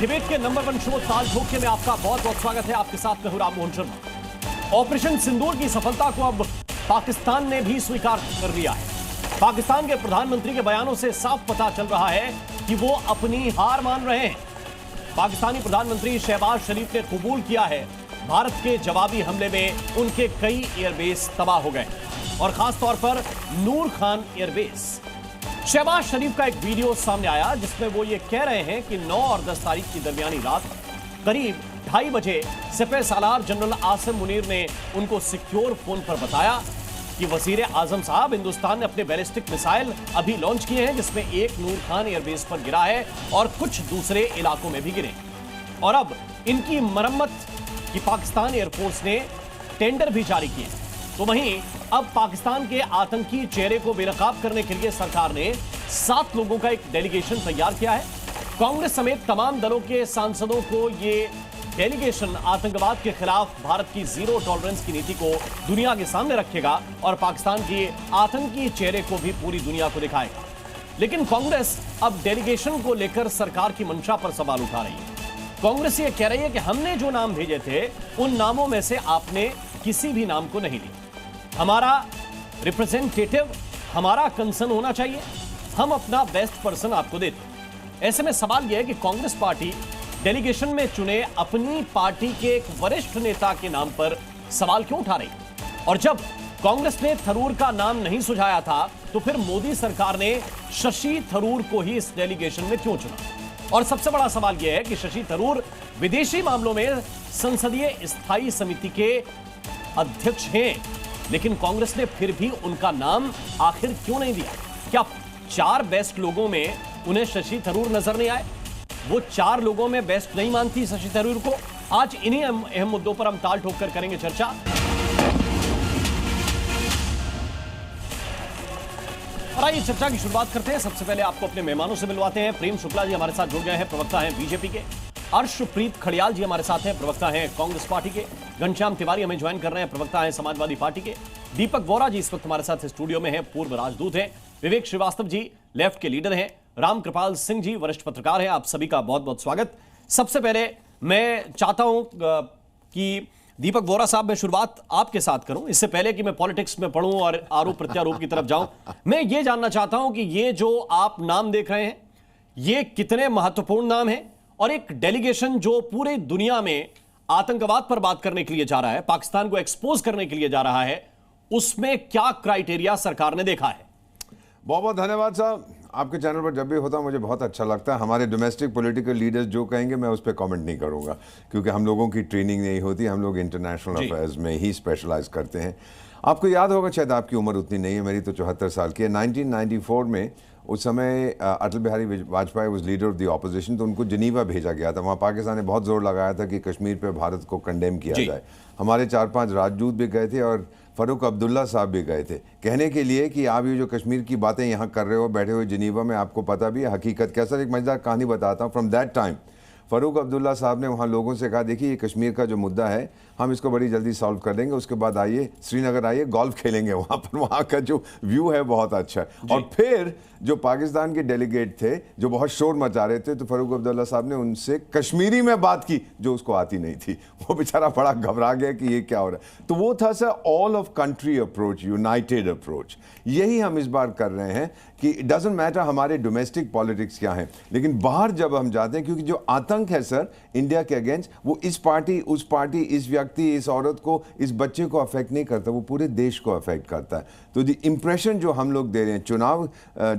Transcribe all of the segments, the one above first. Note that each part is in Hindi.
डिबेट के नंबर 1 शो ताज भोक्ते में आपका बहुत बहुत स्वागत है। आपके साथ में हूं राम मोहन शर्मा। ऑपरेशन सिंदूर की सफलता को अब पाकिस्तान ने भी स्वीकार कर लिया है। पाकिस्तान के प्रधानमंत्री के बयानों से साफ पता चल रहा है कि वो अपनी हार मान रहे हैं। पाकिस्तानी प्रधानमंत्री शहबाज शरीफ ने कबूल किया है भारत के जवाबी हमले में उनके कई एयरबेस तबाह हो गए और खासतौर पर नूर खान एयरबेस। शहबाज शरीफ का एक वीडियो सामने आया जिसमें वो ये कह रहे हैं कि 9 और 10 तारीख की दरमियानी रात करीब 2:30 बजे सिपह सालार जनरल आसिम मुनीर ने उनको सिक्योर फोन पर बताया कि वजीर आजम साहब, हिंदुस्तान ने अपने बैलिस्टिक मिसाइल अभी लॉन्च किए हैं जिसमें एक नूर खान एयरबेस पर गिरा है और कुछ दूसरे इलाकों में भी गिरे और अब इनकी मरम्मत की पाकिस्तान एयरफोर्स ने टेंडर भी जारी किए। तो वहीं अब पाकिस्तान के आतंकी चेहरे को बेनकाब करने के लिए सरकार ने 7 लोगों का एक डेलीगेशन तैयार किया है। कांग्रेस समेत तमाम दलों के सांसदों को ये डेलीगेशन आतंकवाद के खिलाफ भारत की जीरो टॉलरेंस की नीति को दुनिया के सामने रखेगा और पाकिस्तान के आतंकी चेहरे को भी पूरी दुनिया को दिखाएगा। लेकिन कांग्रेस अब डेलीगेशन को लेकर सरकार की मंशा पर सवाल उठा रही है। कांग्रेस ये कह रही है कि हमने जो नाम भेजे थे उन नामों में से आपने किसी भी नाम को नहीं लिया। हमारा रिप्रेजेंटेटिव, हमारा कंसर्न होना चाहिए, हम अपना बेस्ट पर्सन आपको देते। ऐसे में सवाल यह है कि कांग्रेस पार्टी डेलीगेशन में चुने अपनी पार्टी के एक वरिष्ठ नेता के नाम पर सवाल क्यों उठा रही? और जब कांग्रेस ने थरूर का नाम नहीं सुझाया था तो फिर मोदी सरकार ने शशि थरूर को ही इस डेलीगेशन में क्यों चुना? और सबसे बड़ा सवाल यह है कि शशि थरूर विदेशी मामलों में संसदीय स्थायी समिति के अध्यक्ष हैं, लेकिन कांग्रेस ने फिर भी उनका नाम आखिर क्यों नहीं दिया? क्या 4 बेस्ट लोगों में उन्हें शशि थरूर नजर नहीं आए? वो 4 लोगों में बेस्ट नहीं मानती शशि थरूर को? आज इन्हीं अहम मुद्दों पर हम ताल ठोक कर करेंगे चर्चा। और आइए चर्चा की शुरुआत करते हैं। सबसे पहले आपको अपने मेहमानों से मिलवाते हैं। प्रेम शुक्ला जी हमारे साथ जुड़ गए हैं, प्रवक्ता हैं बीजेपी के। अर्शप्रीत खड़ियाल जी हमारे साथ हैं, प्रवक्ता हैं कांग्रेस पार्टी के। घनश्याम तिवारी हमें ज्वाइन कर रहे हैं, प्रवक्ता हैं समाजवादी पार्टी के। दीपक वोरा जी इस वक्त हमारे साथ स्टूडियो में हैं, पूर्व राजदूत हैं। विवेक श्रीवास्तव जी लेफ्ट के लीडर हैं। राम कृपाल सिंह जी वरिष्ठ पत्रकार हैं। आप सभी का बहुत बहुत स्वागत। सबसे पहले मैं चाहता हूं कि दीपक वोरा साहब, मैं शुरुआत आपके साथ करूं इससे पहले कि मैं पॉलिटिक्स में पढ़ूं और आरोप प्रत्यारोप की तरफ जाऊं। मैं ये जानना चाहता हूं कि ये जो आप नाम देख रहे हैं ये कितने महत्वपूर्ण नाम हैं और एक डेलीगेशन जो पूरे दुनिया में आतंकवाद पर बात करने के लिए जा रहा है, पाकिस्तान को एक्सपोज करने के लिए जा रहा है, उसमें क्या क्राइटेरिया सरकार ने देखा है? बहुत बहुत धन्यवाद साहब। आपके चैनल पर जब भी होता मुझे बहुत अच्छा लगता है। हमारे डोमेस्टिक पॉलिटिकल लीडर्स जो कहेंगे मैं उस पर कमेंट नहीं करूंगा क्योंकि हम लोगों की ट्रेनिंग नहीं होती, हम लोग इंटरनेशनल अफेयर्स में ही स्पेशलाइज करते हैं। आपको याद होगा, शायद आपकी उम्र उतनी नहीं है, मेरी तो 74 साल की है। 1994 में उस समय Atal Bihari Vajpayee was leader of the opposition, तो उनको जिनीवा भेजा गया था। वहाँ पाकिस्तान ने बहुत जोर लगाया था कि कश्मीर पे भारत को कंडेम किया जाए। हमारे 4-5 राजदूत भी गए थे और फ़ारूक अब्दुल्ला साहब भी गए थे कहने के लिए कि आप ये जो कश्मीर की बातें यहाँ कर रहे हो बैठे हुए जिनीवा में, आपको पता भी है हकीकत क्या। सर एक मज़ेदार कहानी बताता हूँ। From that time Farooq Abdullah साहब ने वहाँ लोगों से कहा, देखिए ये कश्मीर का जो मुद्दा है हम इसको बड़ी जल्दी सॉल्व कर देंगे, उसके बाद आइए श्रीनगर आइए, गोल्फ खेलेंगे वहाँ पर, वहाँ का जो व्यू है बहुत अच्छा है। और फिर जो पाकिस्तान के डेलीगेट थे जो बहुत शोर मचा रहे थे, तो फ़ारूक अब्दुल्ला साहब ने उनसे कश्मीरी में बात की जो उसको आती नहीं थी। वो बेचारा बड़ा घबरा गया कि ये क्या हो रहा है। तो वो था sir all of country approach, United approach. यही हम इस बार कर रहे हैं कि इट डजंट मैटर हमारे डोमेस्टिक पॉलिटिक्स क्या है, लेकिन बाहर जब हम जाते हैं, क्योंकि जो आतंक है सर इंडिया के अगेंस्ट, वो इस पार्टी उस पार्टी, इस व्यक्ति, इस औरत को, इस बच्चे को अफेक्ट नहीं करता, वो पूरे देश को अफेक्ट करता है। तो द इंप्रेशन जो हम लोग दे रहे हैं, चुनाव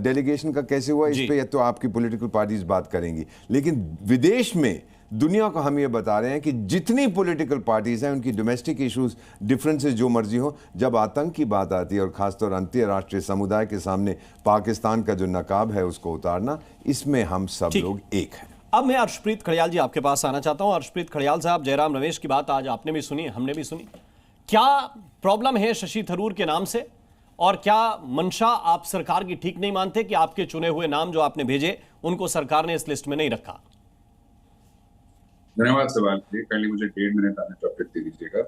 डेलीगेशन का कैसे हुआ इस पे तो आपकी पॉलिटिकल पार्टीज बात करेंगी, लेकिन विदेश में दुनिया को हम ये बता रहे हैं कि जितनी पॉलिटिकल पार्टीज हैं उनकी डोमेस्टिक इश्यूज, डिफरेंसेस जो मर्जी हो, जब आतंक की बात आती है और खासतौर अंतर्राष्ट्रीय समुदाय के सामने पाकिस्तान का जो नकाब है उसको उतारना, इसमें हम सब लोग एक हैं। अब मैं अर्शप्रीत खड़ियाल जी आपके पास आना चाहता हूं। अर्शप्रीत खड़ियाल साहब, जयराम रमेश की बात आज आपने भी सुनी, हमने भी सुनी। क्या प्रॉब्लम है शशि थरूर के नाम से और क्या मंशा आप सरकार की ठीक नहीं मानते कि आपके चुने हुए नाम जो आपने भेजे उनको सरकार ने इस लिस्ट में नहीं रखा? धन्यवाद सवाल के लिए। पहले मुझे 1.5 मिनट आने टॉपिक दे दीजिएगा।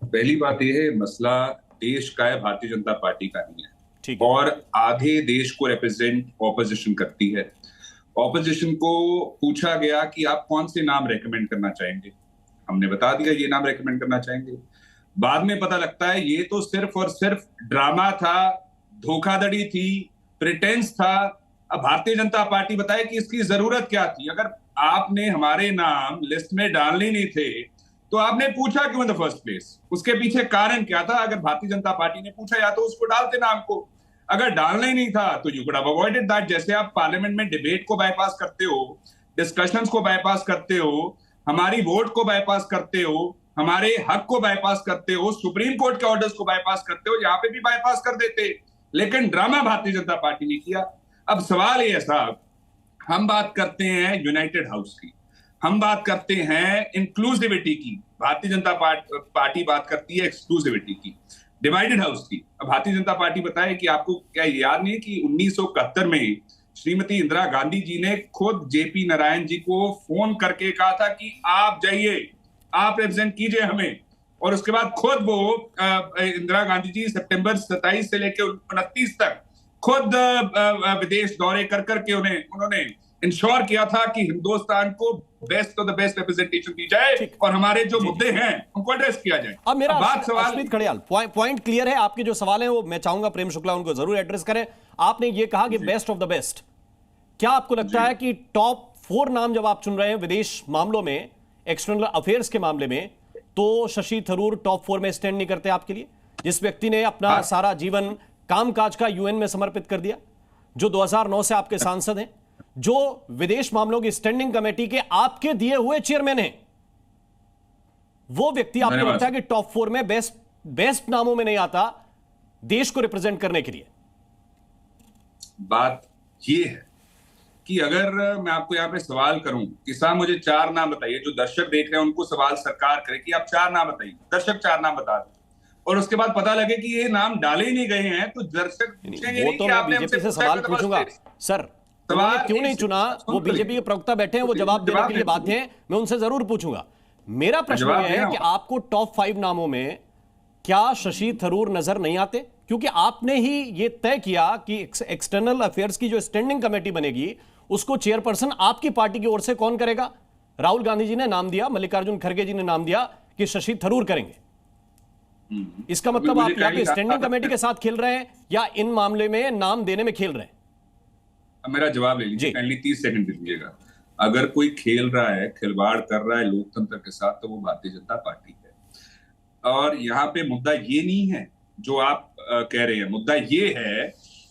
पहली बात यह है, मसला देश का है, भारतीय जनता पार्टी का नहीं है। और आधे देश को रिप्रेजेंट ऑपोजिशन करती है ऑपोजिशन को पूछा गया कि आप कौन से नाम रेकमेंड करना चाहेंगे, हमने बता दिया ये नाम रेकमेंड करना चाहेंगे। बाद में पता लगता है ये तो सिर्फ और सिर्फ ड्रामा था, धोखाधड़ी थी, प्रिटेंस था। अब भारतीय जनता पार्टी बताए कि इसकी जरूरत क्या थी। अगर आपने हमारे नाम लिस्ट में डालने नहीं थे तो आपने पूछा क्यों इन द फर्स्ट प्लेस? उसके पीछे कारण क्या था? अगर भारतीय जनता पार्टी ने पूछा या तो उसको डालते नाम को, अगर डालना ही नहीं था तो you could have avoided that. जैसे आप पार्लियामेंट में डिबेट को बाईपास करते हो, डिस्कशंस को बाईपास करते हो, हमारी वोट को बाईपास करते हो, हमारे हक को बाईपास करते हो, सुप्रीम कोर्ट के ऑर्डर्स को बाईपास करते हो, यहां पे भी बाईपास कर देते, लेकिन ड्रामा भारतीय जनता पार्टी ने किया। अब सवाल ये है साहब, हम बात करते हैं यूनाइटेड हाउस की, हम बात करते हैं इंक्लूसिविटी की, भारतीय जनता पार्टी बात करती है एक्सक्लूसिविटी की, डिवाइडेड हाउस की। अब भारतीय जनता पार्टी बताए कि आपको क्या याद नहीं कि 1971 में श्रीमती इंदिरा गांधी जी ने खुद जेपी नारायण जी को फोन करके कहा था कि आप जाइए, आप रिप्रेजेंट कीजिए हमें, और उसके बाद खुद वो इंदिरा गांधी जी सितंबर 27 से लेकर 29 तक खुद विदेश दौरे कर करके उन्होंने इंश्योर किया था कि हिंदुस्तान को best of the best representation दी जाए और हमारे जो मुद्दे हैं उनको एड्रेस किया जाए। अब मेरा बात सवाल अर्शप्रीत खड़ियाल, पॉइंट क्लियर है। आपके जो सवाल हैं वो मैं चाहूंगा प्रेम शुक्ला उनको जरूर एड्रेस करें। आपने ये कहा कि बेस्ट ऑफ द बेस्ट, क्या आपको लगता है कि टॉप 4 नाम जब आप चुन रहे हैं विदेश मामलों में, एक्सटर्नल अफेयर्स के मामले में, तो शशि थरूर टॉप 4 में स्टैंड नहीं करते आपके लिए? जिस व्यक्ति ने अपना सारा जीवन कामकाज का यूएन में समर्पित कर दिया, जो 2009 से आपके सांसद हैं, जो विदेश मामलों की स्टैंडिंग कमेटी के आपके दिए हुए चेयरमैन हैं, वो व्यक्ति आपको लगता है कि टॉप 4 में बेस्ट नामों में नहीं आता देश को रिप्रेजेंट करने के लिए? बात ये है कि अगर मैं आपको यहां पे सवाल करूं कि साहब मुझे 4 नाम बताइए, जो दर्शक देख रहे हैं उनको सवाल सरकार करे कि आप 4 नाम बताइए, दर्शक 4 नाम बता दें, और उसके बाद पता लगे कि ये नाम डाले ही नहीं गए हैं, तो दर्शक पूछेंगे वो तो मैं बीजेपी से सवाल पूछूंगा सर, सवाल क्यों नहीं चुना? वो बीजेपी के प्रवक्ता बैठे हैं, वो जवाब देने के लिए बाध्य हैं, मैं उनसे जरूर पूछूंगा। मेरा प्रश्न यह है कि आपको टॉप 5 नामों में क्या शशि थरूर नजर नहीं आते? क्योंकि आपने ही ये तय किया कि एक्सटर्नल अफेयर्स की जो स्टैंडिंग कमेटी बनेगी उसको चेयरपर्सन आपकी पार्टी की ओर से कौन करेगा? राहुल गांधी जी ने नाम दिया, मल्लिकार्जुन खड़गे जी ने नाम दिया कि शशि थरूर करेंगे। इसका मतलब आप यहाँ पे स्टैंडिंग कमेटी के साथ खेल रहे हैं या इन मामले में नाम देने में खेल रहे हैं? मेरा जवाब ले लीजिए, काइंडली 30 सेकंड दे दीजिएगा। अगर कोई खेल रहा है, खिलवाड़ कर रहा है लोकतंत्र के साथ, तो वो भारतीय जनता पार्टी है। और यहाँ पे मुद्दा ये नहीं है जो आप कह रहे हैं, मुद्दा ये है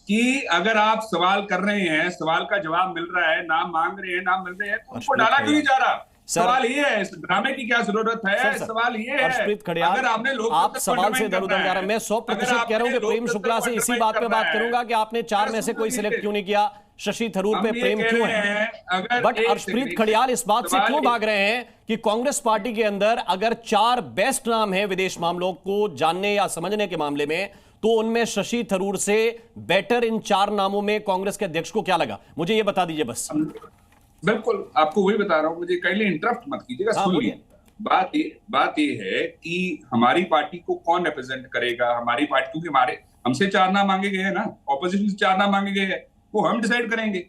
कि अगर आप सवाल कर रहे हैं, सवाल का जवाब मिल रहा है, नाम मांग रहे हैं, नाम मिल रहे हैं, तो उनको डाला क्यों नहीं जा रहा? सवाल ये है, इस ड्रामे की क्या जरूरत है? सवाल ये है, अगर आपने आप सवाल से इधर उधर जा रहे हैं, मैं 100% कह रहा हूं कि प्रेम शुक्ला से इसी बात पे बात करूंगा कि आपने 4 में से कोई सिलेक्ट क्यों नहीं किया, शशि थरूर पे प्रेम क्यों है? बट अर्शप्रीत खड़ियाल इस बात से क्यों भाग रहे हैं कि कांग्रेस पार्टी के अंदर अगर 4 बेस्ट नाम है विदेश मामलों को जानने या समझने के मामले में, तो उनमें शशि थरूर से बेटर इन 4 नामों में कांग्रेस के अध्यक्ष को क्या लगा? मुझे ये बता दीजिए बस। बिल्कुल, आपको वही बता रहा हूं, मुझे कहीं इंटरप्ट मत कीजिएगा, सुनिए। बात ये है कि हमारी पार्टी को कौन रिप्रेजेंट करेगा, हमारी पार्टी, क्योंकि हमसे 4 नाम मांगे गए हैं ना, ऑपोजिशन से 4 नाम मांगे गए हैं, वो हम डिसाइड करेंगे।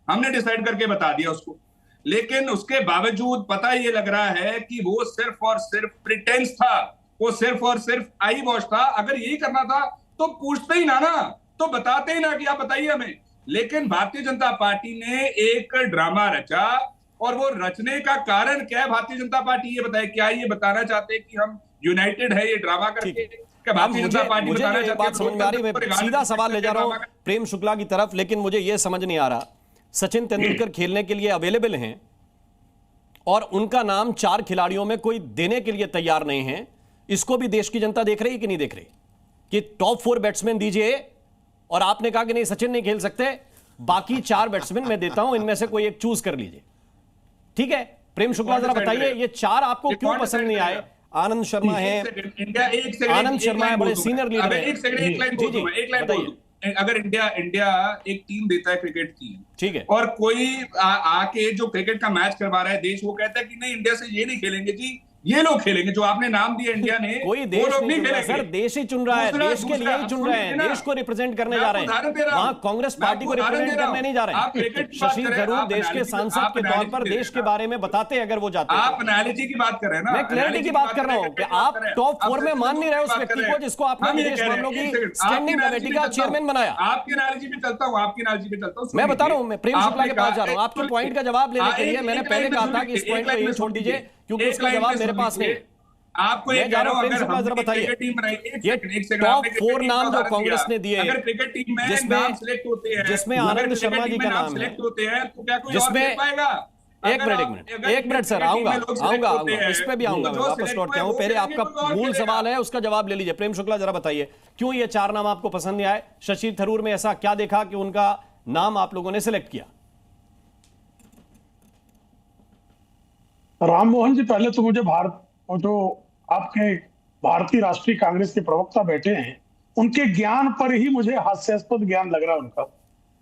हमने डिसाइड करके बता दिया उसको, लेकिन उसके बावजूद पता ये लग रहा है कि वो सिर्फ और सिर्फ प्रिटेंस था, वो सिर्फ और सिर्फ आई वॉश था। अगर यही करना था तो पूछते ही ना, तो बताते ही ना कि आप बताइए हमें। लेकिन भारतीय जनता पार्टी ने एक ड्रामा रचा, और वो रचने का कारण क्या है? भारतीय जनता पार्टी ये बताए, क्या ये बताना चाहते हैं कि हम यूनाइटेड है ये ड्रामा करके? भारतीय जनता पार्टी बताना चाहती है? बात समझ में आ रही है, मैं सीधा सवाल ले जा रहा हूं प्रेम शुक्ला की तरफ, लेकिन मुझे यह समझ नहीं आ रहा, सचिन तेंदुलकर खेलने के लिए अवेलेबल हैं और उनका नाम 4 खिलाड़ियों में कोई देने के लिए तैयार नहीं है, इसको भी देश की जनता देख रही है कि नहीं देख रही? कि टॉप 4 बैट्समैन दीजिए, और आपने कहा कि नहीं सचिन नहीं खेल सकते, बाकी 4 बैट्समैन मैं देता हूं, इनमें से कोई एक चूज कर लीजिए। ठीक है प्रेम शुक्ला, जरा बताइए ये 4 आपको क्यों पसंद नहीं आए? आनंद शर्मा है, आनंद शर्मा है, बड़े सीनियर लीडर है। अगर इंडिया एक टीम देता है क्रिकेट की, ठीक है, और कोई आके जो क्रिकेट का मैच करवा रहा है देश, वो कहता है कि नहीं इंडिया से ये नहीं खेलेंगे जी, ये लोग खेलेंगे जो आपने नाम दिया इंडिया ने। कोई देश नहीं चुन रहा सर, देश ही चुन रहा है, देश के लिए ही चुन रहे हैं, देश को रिप्रेजेंट करने जा रहे हैं, वहां कांग्रेस पार्टी को रिप्रेजेंट करने नहीं जा रहे हैं। शशि थरूर देश के सांसद के तौर पर देश के बारे में बताते अगर वो जाते हैं। आप एनालिटी की बात कर रहे हैं ना, मैं क्लैरिटी की बात कर रहा हूं कि आप टॉप 4 में मान नहीं रहे उस व्यक्ति को जिसको आपने विदेश मामलों की स्टैंडिंग कमेटी का चेयरमैन बनाया। आपकी एनालिटी पे चलता हूं, आपकी एनालिटी पे चलता हूं। मैं बता रहा हूं, मैं प्रेम शुक्ला के पास जा रहा हूं आपके पॉइंट का जवाब लेने के लिए। मैंने पहले कहा था कि इस पॉइंट को यही छोड़ दीजिए क्योंकि उसका जवाब मेरे पास नहीं। आपको ये कह रहा हूं, अगर हम बताइए टीम बनाई, ये टॉप 4 नाम जो कांग्रेस ने दिए, अगर क्रिकेट टीम में नाम सिलेक्ट होते हैं, जिसमें आनंद शर्मा जी का नाम सिलेक्ट होते हैं, तो क्या कोई और जिसमें खेल पाएगा? एक मिनट सर, आऊंगा इस पे भी आऊंगा, मैं वापस लौट के आऊं। पहले आपका मूल सवाल है उसका जवाब ले लीजिए। प्रेम शुक्ला जरा बताइए क्यों ये 4 नाम आपको पसंद नहीं आए? शशि थरूर में ऐसा क्या देखा कि उनका नाम आप लोगों ने सिलेक्ट किया? राम मोहन जी, पहले तो मुझे जो आपके भारतीय राष्ट्रीय कांग्रेस के प्रवक्ता बैठे हैं उनके ज्ञान पर ही मुझे हास्यास्पद ज्ञान लग रहा है उनका।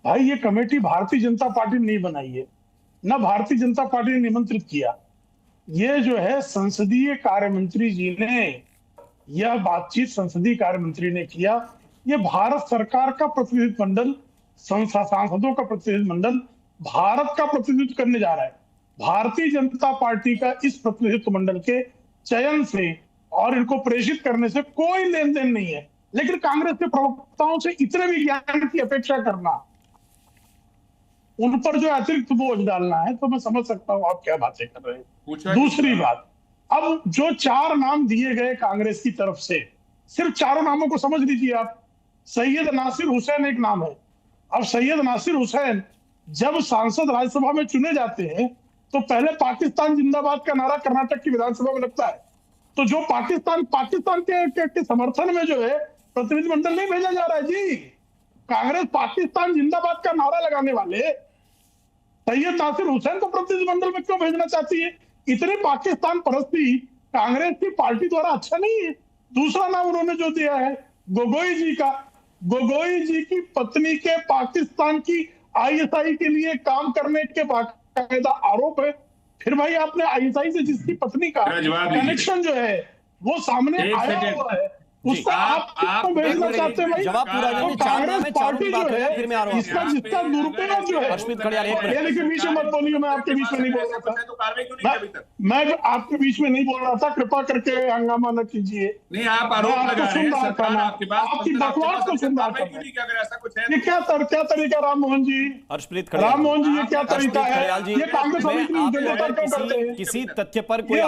भाई ये कमेटी भारतीय जनता पार्टी ने नहीं बनाई है, न भारतीय जनता पार्टी ने निमंत्रित किया। ये जो है संसदीय कार्य मंत्री जी ने, यह बातचीत संसदीय कार्य मंत्री ने किया। ये भारत सरकार का प्रतिनिधित्व मंडल, सांसदों का प्रतिनिधित्व मंडल भारत का प्रतिनिधित्व करने जा रहा है। भारतीय जनता पार्टी का इस प्रतिनिधित्व मंडल के चयन से और इनको प्रेषित करने से कोई लेन देन नहीं है। लेकिन कांग्रेस के प्रवक्ताओं से इतने भी ज्ञान की अपेक्षा करना, उन पर जो अतिरिक्त बोझ डालना है, तो मैं समझ सकता हूं आप क्या बातें कर रहे हैं। दूसरी बात, अब जो 4 नाम दिए गए कांग्रेस की तरफ से, सिर्फ 4 नामों को समझ लीजिए आप। सैयद नासिर हुसैन एक नाम है। अब सैयद नासिर हुसैन जब सांसद राज्यसभा में चुने जाते हैं तो पहले पाकिस्तान जिंदाबाद का नारा कर्नाटक की विधानसभा में लगता है। तो जो पाकिस्तान के समर्थन में जो है प्रतिनिधिमंडल नहीं भेजा जा रहा है जी। कांग्रेस पाकिस्तान जिंदाबाद का नारा लगाने वाले सैयद नासिर हुसैन को प्रतिनिधिमंडल में क्यों भेजना चाहती है? इतने पाकिस्तान परस्ती कांग्रेस की पार्टी द्वारा अच्छा नहीं है। दूसरा नाम उन्होंने जो दिया है गोगोई जी का, गोगोई जी की पत्नी के पाकिस्तान की ISI के लिए काम करने के बाकायदा आरोप है। फिर भाई आपने ISI से जिसकी पत्नी का कनेक्शन जो है वो सामने आया हुआ है, उसको आप भेजना चाहते हैं भाई? जवाब पूरा तो कांग्रेस पार्टी जो है इसका जिसका दुरुपयोग जो है, लेकिन बीच में मत बोलिए, मैं आपके बीच में नहीं बोल रहा था, मैं आपके बीच में नहीं बोल रहा था। कृपा करके हंगामा न कीजिए। नहीं, आप आरोप लगा रहे हैं, सरकार आपके पास आपकी बकवास को सुन रहा था। ये क्या तरीका राम मोहन जी, राम मोहन जी, ये क्या तरीका है? ये कांग्रेस करते हैं किसी तथ्य पर कोई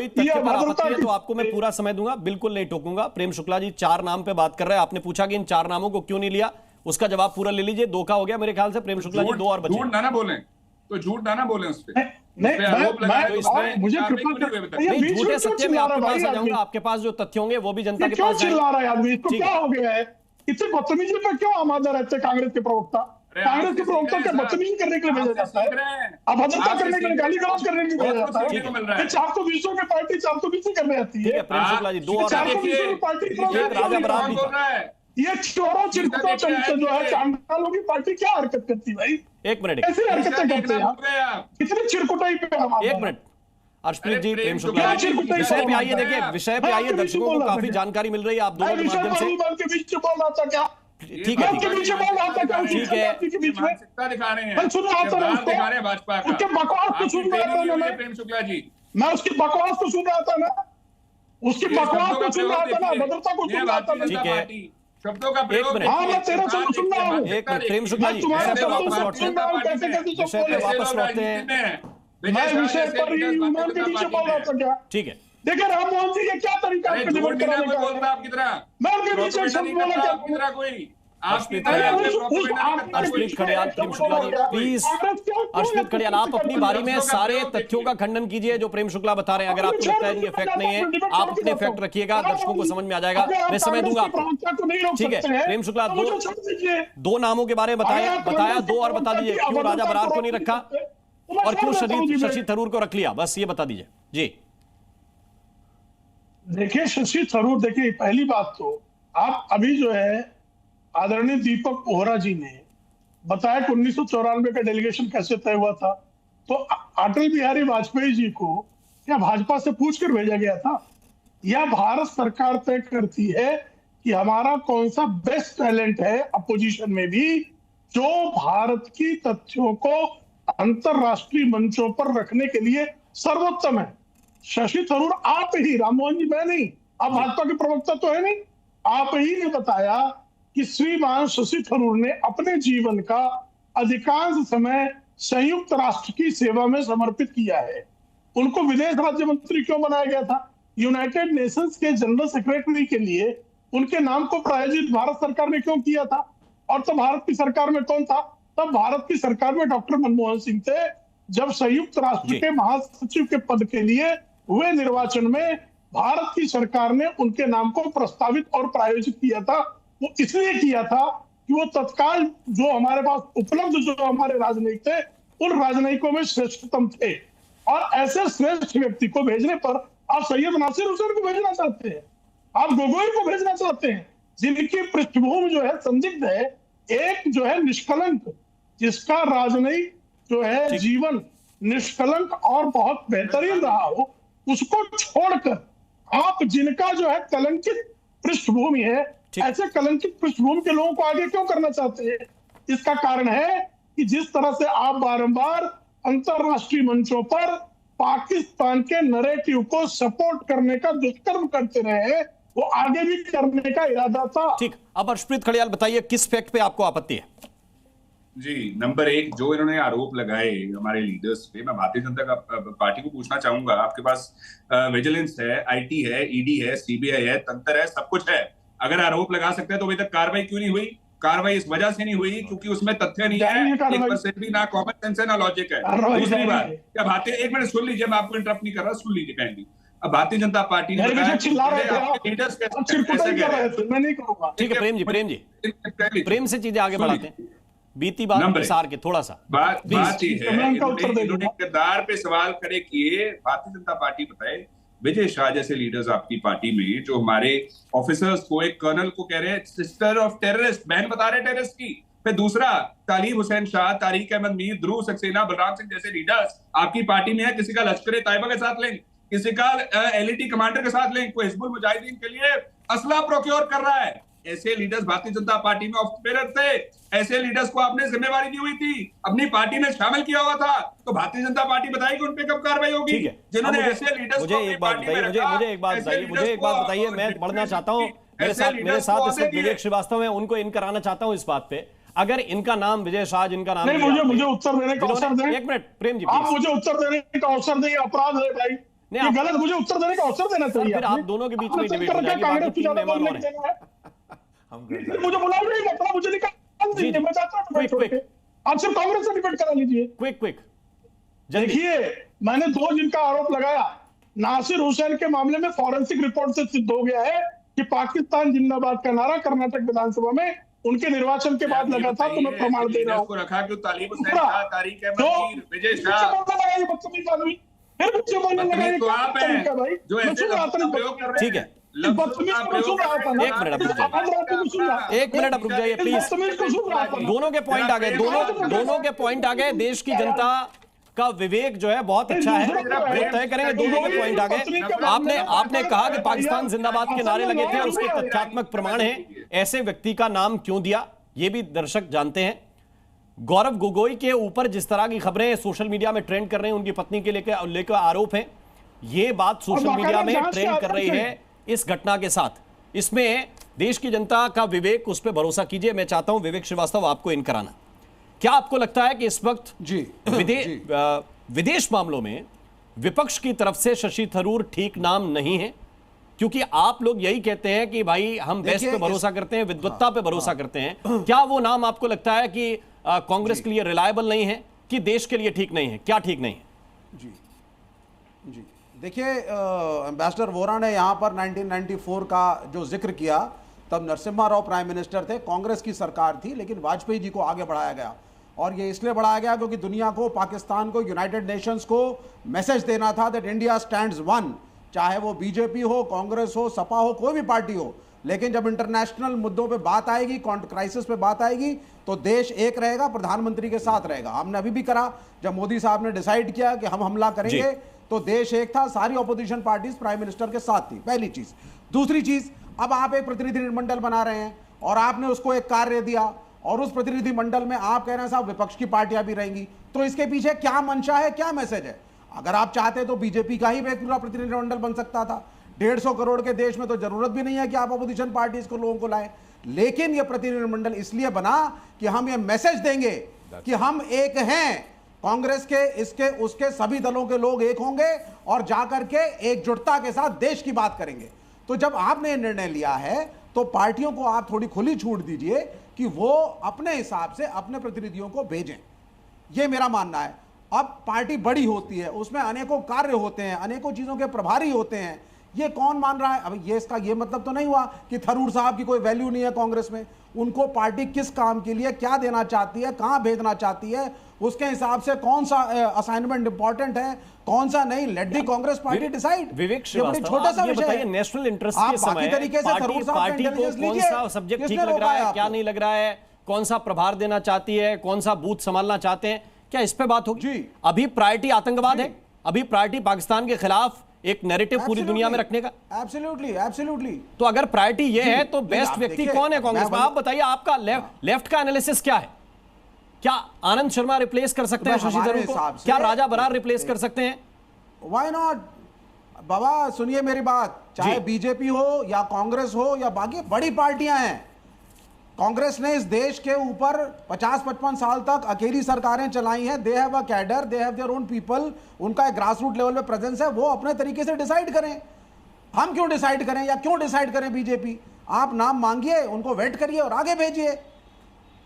तथ्य पर आपत्ति है तो आपको मैं पूरा समय दूंगा, बिल्कुल नहीं टोकूंगा। प्रेम शुक्ला जी 4 नाम पे बात कर रहे हैं, आपने पूछा कि इन 4 नामों को क्यों नहीं लिया, उसका जवाब पूरा ले लीजिए। 2 का हो गया मेरे ख्याल से। प्रेम शुक्ला जी 2 और बचे। झूठ ना बोलें, तो झूठ ना बोलें उस पे। मुझे झूठे सत्य में आपके पास आ जाऊंगा, आपके पास जो तथ्य होंगे वो भी जनता के पास चिल्ला रहा है आदमी, इसको क्या हो गया है? इतने बदतमीजी पे क्यों आमादा रहते हैं कांग्रेस के प्रवक्ता? कांग्रेस के प्रवक्ता को बदतमीजी करने के लिए भेजा जाता है, अभद्रता करने के लिए, गाली गलौज करने के लिए भेजा जाता है। 420 की पार्टी 420 करने आती है। प्रेम शुक्ला जी 2 और 420 की पार्टी, ये चोरों चिरकुटों जो है चांडालों की पार्टी क्या हरकत करती है भाई? एक मिनट, ऐसी हरकतें करते हैं कितनी चिरकुटाई पे। एक मिनट अर्शप्रीत जी, प्रेम शुक्ला विषय पे आइए। देखिए विषय पे आइए, दर्शकों को काफी जानकारी मिल रही है आप दोनों के माध्यम से। बोल रहा था क्या? ठीक है, ठीक है, भाजपा उसके बकवास को सुन रहा था ना प्रेम शुक्ला जी, मैं उसकी बकवास को सुन रहा था ना, उसकी बकवास को सुन रहा था ना, भद्रता को सुन रहा था। ठीक है, शब्दों का प्रयोग। हाँ, मैं तेरा सुन रहा हूँ। एक मिनट प्रेम शुक्ला जी, विषय पे वापस लौटते हैं। मैं विषय पर ही यूनियन के पीछे बोल रहा था क्या? ठीक है, देखिए राम मोहन जी, ये क्या तरीका है? आपकी तरह मैं उनके पीछे शब्द बोला क्या? आपकी तरह कोई अर्शप्रीत खड़ियाल, प्रेम शुक्ला जी प्लीज। अर्शप्रीत खड़ियाल, आप अपनी बारी में सारे तथ्यों का खंडन कीजिए जो प्रेम शुक्ला बता रहे हैं। अगर आपको लगता है ये फैक्ट नहीं है, आप अपने फैक्ट रखिएगा, दर्शकों को समझ में आ जाएगा। मैं समय दूंगा आपको, ठीक है? प्रेम शुक्ला 2 नामों के बारे में बताया, 2 और बता दीजिए क्यों राजा बरार को नहीं रखा और क्यों शशि थरूर को रख लिया, बस ये बता दीजिए जी। देखिए शशि थरूर, देखिए पहली बात तो आप अभी जो है आदरणीय दीपक बोहरा जी ने बताया कि 1994 का डेलीगेशन कैसे तय हुआ था। तो अटल बिहारी वाजपेयी जी को क्या भाजपा से पूछकर भेजा गया था? या भारत सरकार तय करती है कि हमारा कौन सा बेस्ट टैलेंट है अपोजिशन में भी, जो भारत की तथ्यों को अंतरराष्ट्रीय मंचों पर रखने के लिए सर्वोत्तम है? शशि थरूर आप ही, राममोहन जी मैं नहीं, आप भाजपा के प्रवक्ता तो है नहीं, आप ही ने बताया कि श्रीमान शशि थरूर ने अपने जीवन का अधिकांश समय संयुक्त राष्ट्र की सेवा में समर्पित किया है। उनको विदेश राज्य मंत्री क्यों बनाया गया था? यूनाइटेड नेशंस के जनरल सेक्रेटरी के लिए उनके नाम को प्रायोजित भारत सरकार ने क्यों किया था? और तो भारत की सरकार में कौन था? तब भारत की सरकार में डॉक्टर मनमोहन सिंह थे। जब संयुक्त राष्ट्र के महासचिव के पद के लिए हुए निर्वाचन में भारत की सरकार ने उनके नाम को प्रस्तावित और प्रायोजित किया था। वो इसलिए किया था कि वो तत्काल जो हमारे पास उपलब्ध जो हमारे राजनयिक थे, उन राजनयिकों में श्रेष्ठतम थे। और ऐसे श्रेष्ठ व्यक्ति को भेजने पर आप सैयद नासिर हुसैन को भेजना चाहते हैं, आप गोगोई को भेजना चाहते हैं, जिनकी पृष्ठभूमि जो है संदिग्ध है। एक जो है निष्कलंक, जिसका राजनयिक जो है जीवन निष्कलंक और बहुत बेहतरीन रहा हो, उसको छोड़कर आप जिनका जो है कलंकित पृष्ठभूमि है, ऐसे कलंकित पृष्ठभूमि के लोगों को आगे क्यों करना चाहते हैं? इसका कारण है कि जिस तरह से आप बारंबार अंतरराष्ट्रीय मंचों पर पाकिस्तान के नैरेटिव को सपोर्ट करने का दुष्कर्म करते रहे, वो आगे भी करने का इरादा था। ठीक, अब अर्शप्रीत खड़ियाल बताइए किस फैक्ट पे आपको आपत्ति है? जी, नंबर एक, जो इन्होंने आरोप लगाए हमारे लीडर्स पे, मैं भारतीय जनता पार्टी को पूछना चाहूंगा, आपके पास विजिलेंस है, आईटी है, ईडी है, सीबीआई है, तंत्र है, सब कुछ है। अगर आरोप लगा सकते हैं तो अभी तक कार्रवाई क्यों नहीं हुई? कार्रवाई इस वजह से नहीं हुई क्योंकि उसमें तथ्य नहीं है, 1% भी, ना कॉमन सेंस है, ना लॉजिक है। दूसरी बात, क्या भारतीय, एक मिनट सुन लीजिए, मैं आपको इंटरप्ट नहीं कर रहा, सुन लीजिए काइंडली। अब भारतीय जनता पार्टी ने लीडर्स ठीक है प्रेम से चीजें आगे बढ़ाते हैं, बीती बात विसार के थोड़ा सा बात ये है, इन्होंने किरदार पे सवाल खड़े किए। भारतीय जनता पार्टी बताए, विजय शाह जैसे लीडर्स आपकी पार्टी में जो हमारे ऑफिसर्स को, एक कर्नल को कह रहे हैं सिस्टर ऑफ टेररिस्ट, बहन बता रहे टेररिस्ट की। फिर दूसरा, तालिब हुसैन शाह, तारिक अहमद मीर, ध्रुव सक्सेना, बलराम सिंह जैसे लीडर्स आपकी पार्टी में है। किसी का लश्कर तैयबा के साथ लिंक, किसी का एलईटी कमांडर के साथ लिंक, कोई हिजबुल मुजाहिदीन के लिए असला प्रोक्योर कर रहा है। ऐसे लीडर्स भारतीय जनता पार्टी में ऑफ बेरर थे। ऐसे लीडर्स को आपने जिम्मेवारी दी हुई थी, अपनी पार्टी में शामिल किया हुआ था। तो भारतीय जनता पार्टी बताएगी उन पे कब कार्रवाई होगी, जिन्होंने ऐसे लीडर्स को अपनी पार्टी में रखा। मुझे एक बात बताइए, मैं बढ़ना चाहता हूँ, मेरे साथ इस वक्त विवेक श्रीवास्तव है, उनको इन कराना चाहता हूँ इस बात पे। अगर इनका नाम विजय शाह, जिनका नाम मुझे उत्तर देने का अवसर दें। एक मिनट प्रेम जी, आप मुझे उत्तर देने का अवसर दें, अपराध है भाई, ये गलत, मुझे उत्तर देने का अवसर देना चाहिए। फिर आप दोनों के बीच में डिबेट हो जाएगी, बाकी तीन मेहमान और हैं। मुझे बुलाइए, मुझे निकाल दीजिए, मैं चाहता हूं आप सिर्फ कांग्रेस से डिबेट करा लीजिए। क्विक देखिए, मैंने दो जिनका आरोप लगाया, नासिर हुसैन के मामले में फॉरेंसिक रिपोर्ट से सिद्ध हो गया है कि पाकिस्तान जिंदाबाद का नारा कर्नाटक विधानसभा में उनके निर्वाचन के बाद लगा था। तो मैं प्रमाण दे रहा हूँ। रखा कि तालिब हुसैन शाह, तारिक अहमद मीर, विजय शाह, बदतमीज आदमी, फिर मुझे बोलने लगा तो आप हैं भाई जो ऐसे प्रयोग कर रहे हैं। ठीक है, एक मिनट रुक जाइए प्लीज। दोनों के पॉइंट आ गए, दोनों के पॉइंट आ गए। देश की जनता का विवेक जो है बहुत अच्छा है, वो तय करेंगे। दोनों के पॉइंट आ गए। आपने कहा कि पाकिस्तान जिंदाबाद के नारे लगे थे और उसके तथ्यात्मक प्रमाण हैं। ऐसे व्यक्ति का नाम क्यों दिया, ये भी दर्शक जानते हैं। गौरव गोगोई के ऊपर जिस तरह की खबरें सोशल मीडिया में ट्रेंड कर रहे हैं, उनकी पत्नी के लेकर आरोप है, ये बात सोशल मीडिया में ट्रेंड कर रही है इस घटना के साथ। इसमें देश की जनता का विवेक, उस पर भरोसा कीजिए। मैं चाहता हूं विवेक श्रीवास्तव आपको इन कराना। क्या आपको लगता है कि इस वक्त विदेश मामलों में विपक्ष की तरफ से शशि थरूर ठीक नाम नहीं है? क्योंकि आप लोग यही कहते हैं कि भाई हम बेस्ट पे भरोसा करते हैं, विद्वत्ता पे भरोसा करते हैं। क्या वो नाम आपको लगता है कि कांग्रेस के लिए रिलायबल नहीं है, कि देश के लिए ठीक नहीं है? क्या ठीक नहीं है? जी देखिए, एम्बेसडर वोरा ने यहाँ पर 1994 का जो जिक्र किया, तब नरसिम्हा राव प्राइम मिनिस्टर थे, कांग्रेस की सरकार थी, लेकिन वाजपेयी जी को आगे बढ़ाया गया। और ये इसलिए बढ़ाया गया क्योंकि दुनिया को, पाकिस्तान को, यूनाइटेड नेशंस को मैसेज देना था दैट इंडिया स्टैंड्स वन। चाहे वो बीजेपी हो, कांग्रेस हो, सपा हो, कोई भी पार्टी हो, लेकिन जब इंटरनेशनल मुद्दों पे बात आएगी, क्राइसिस पे बात आएगी, तो देश एक रहेगा, प्रधानमंत्री के साथ रहेगा। हमने अभी भी करा, जब मोदी साहब ने डिसाइड किया कि हम हमला करेंगे तो देश एक था, सारी ऑपोजिशन पार्टीज प्राइम मिनिस्टर के साथ थी, पहली चीज। दूसरी चीज, अब आप एक प्रतिनिधिमंडल बना रहे हैं और आपने उसको एक कार्य दिया और उस प्रतिनिधिमंडल में आप कह रहे हैं साहब विपक्ष की पार्टियां भी रहेंगी, तो इसके पीछे क्या मंशा है, क्या मैसेज है? अगर आप चाहते तो बीजेपी का ही एक पूरा प्रतिनिधिमंडल बन सकता था। 150 करोड़ के देश में तो जरूरत भी नहीं है कि आप अपोजिशन पार्टीज को लोगों को लाएं, लेकिन यह प्रतिनिधिमंडल इसलिए बना कि हम ये मैसेज देंगे कि हम एक हैं, कांग्रेस के, इसके, उसके सभी दलों के लोग एक होंगे और जाकर के एकजुटता के साथ देश की बात करेंगे। तो जब आपने ये निर्णय लिया है तो पार्टियों को आप थोड़ी खुली छूट दीजिए कि वो अपने हिसाब से अपने प्रतिनिधियों को भेजें, ये मेरा मानना है। अब पार्टी बड़ी होती है, उसमें अनेकों कार्य होते हैं, अनेकों चीजों के प्रभारी होते हैं, ये कौन मान रहा है? अब ये इसका ये मतलब तो नहीं हुआ कि थरूर साहब की कोई वैल्यू नहीं है कांग्रेस में। उनको पार्टी किस काम के लिए क्या देना चाहती है, कहां भेजना चाहती है, उसके हिसाब से कौन सा असाइनमेंट इंपॉर्टेंट है, कौन सा नहीं, let the Congress party decide. Vivek Srivastava, छोटा सा विषय है, नेशनल इंटरेस्ट के समय तरीके से पार्टी को कौन सा सब्जेक्ट ठीक लग रहा है, क्या नहीं लग रहा है, कौन सा प्रभार देना चाहती है, कौन सा बूथ संभालना चाहते हैं, क्या इस पे बात होगी? अभी प्रायोरिटी आतंकवाद है, अभी प्रायोरिटी पाकिस्तान के खिलाफ एक नैरेटिव पूरी दुनिया में रखने का। Absolutely, absolutely. तो अगर प्रायोरिटी ये है तो बेस्ट व्यक्ति कौन है कांग्रेस में? आप बताइए, आपका लेफ्ट का एनालिसिस क्या है? क्या आनंद शर्मा रिप्लेस कर सकते हैं शशि थरूर को? क्या राजा बरार रिप्लेस कर सकते हैं? Why not? बाबा सुनिए मेरी बात, चाहे बीजेपी हो या कांग्रेस हो या बाकी बड़ी पार्टियां हैं, कांग्रेस ने इस देश के ऊपर 50-55 साल तक अकेली सरकारें चलाई हैं। They have a cadre, they have their own people, उनका एक ग्रास रूट लेवल पे प्रेजेंस है, वो अपने तरीके से डिसाइड करें। हम क्यों डिसाइड करें या क्यों डिसाइड करें बीजेपी? आप नाम मांगिए, उनको वेट करिए और आगे भेजिए।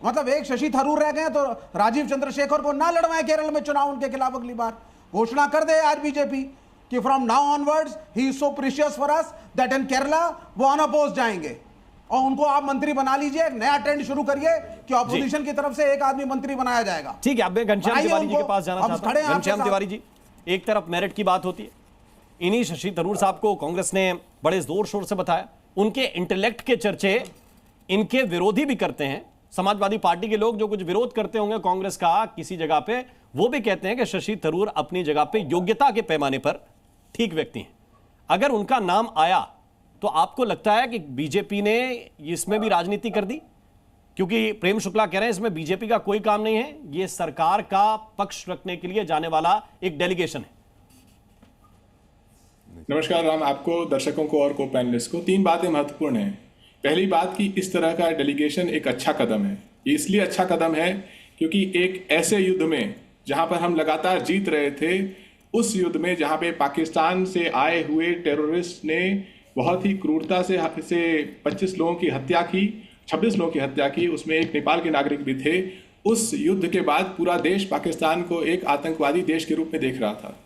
मतलब एक शशि थरूर रह गए तो राजीव चंद्रशेखर को ना लड़वाएं केरल में चुनाव उनके खिलाफ, अगली बार घोषणा कर दे आज बीजेपी कि from now onwards he is so precious for us that in Kerala वो अनअपोज्ड जाएंगे और उनको आप मंत्री बना लीजिए। एक नया ट्रेंड शुरू करिए कि ऑपोजिशन की तरफ से एक आदमी मंत्री बनाया जाएगा। ठीक है, अब मैं घनश्याम तिवारी जी के पास जाना चाहता हूं। घनश्याम तिवारी जी, एक तरफ मेरिट की बात होती है, इन्हीं शशि थरूर साहब को कांग्रेस ने बड़े जोर शोर से बताया, उनके इंटेलेक्ट के चर्चे इनके विरोधी भी करते हैं। समाजवादी पार्टी के लोग जो कुछ विरोध करते होंगे कांग्रेस का किसी जगह पे, वो भी कहते हैं कि शशि थरूर अपनी जगह पे योग्यता के पैमाने पर ठीक व्यक्ति हैं। अगर उनका नाम आया तो आपको लगता है कि बीजेपी ने इसमें भी राजनीति कर दी? क्योंकि प्रेम शुक्ला कह रहे हैं इसमें बीजेपी का कोई काम नहीं है, यह सरकार का पक्ष रखने के लिए जाने वाला एक डेलीगेशन है। नमस्कार राम, आपको, दर्शकों को और को पैनलिस्ट को। 3 बातें महत्वपूर्ण हैं। पहली बात कि इस तरह का डेलीगेशन एक अच्छा कदम है। ये इसलिए अच्छा कदम है क्योंकि एक ऐसे युद्ध में जहां पर हम लगातार जीत रहे थे, उस युद्ध में जहां पे पाकिस्तान से आए हुए टेररिस्ट ने बहुत ही क्रूरता से 25 लोगों की हत्या की, 26 लोगों की हत्या की, उसमें एक नेपाल के नागरिक भी थे। उस युद्ध के बाद पूरा देश पाकिस्तान को एक आतंकवादी देश के रूप में देख रहा था।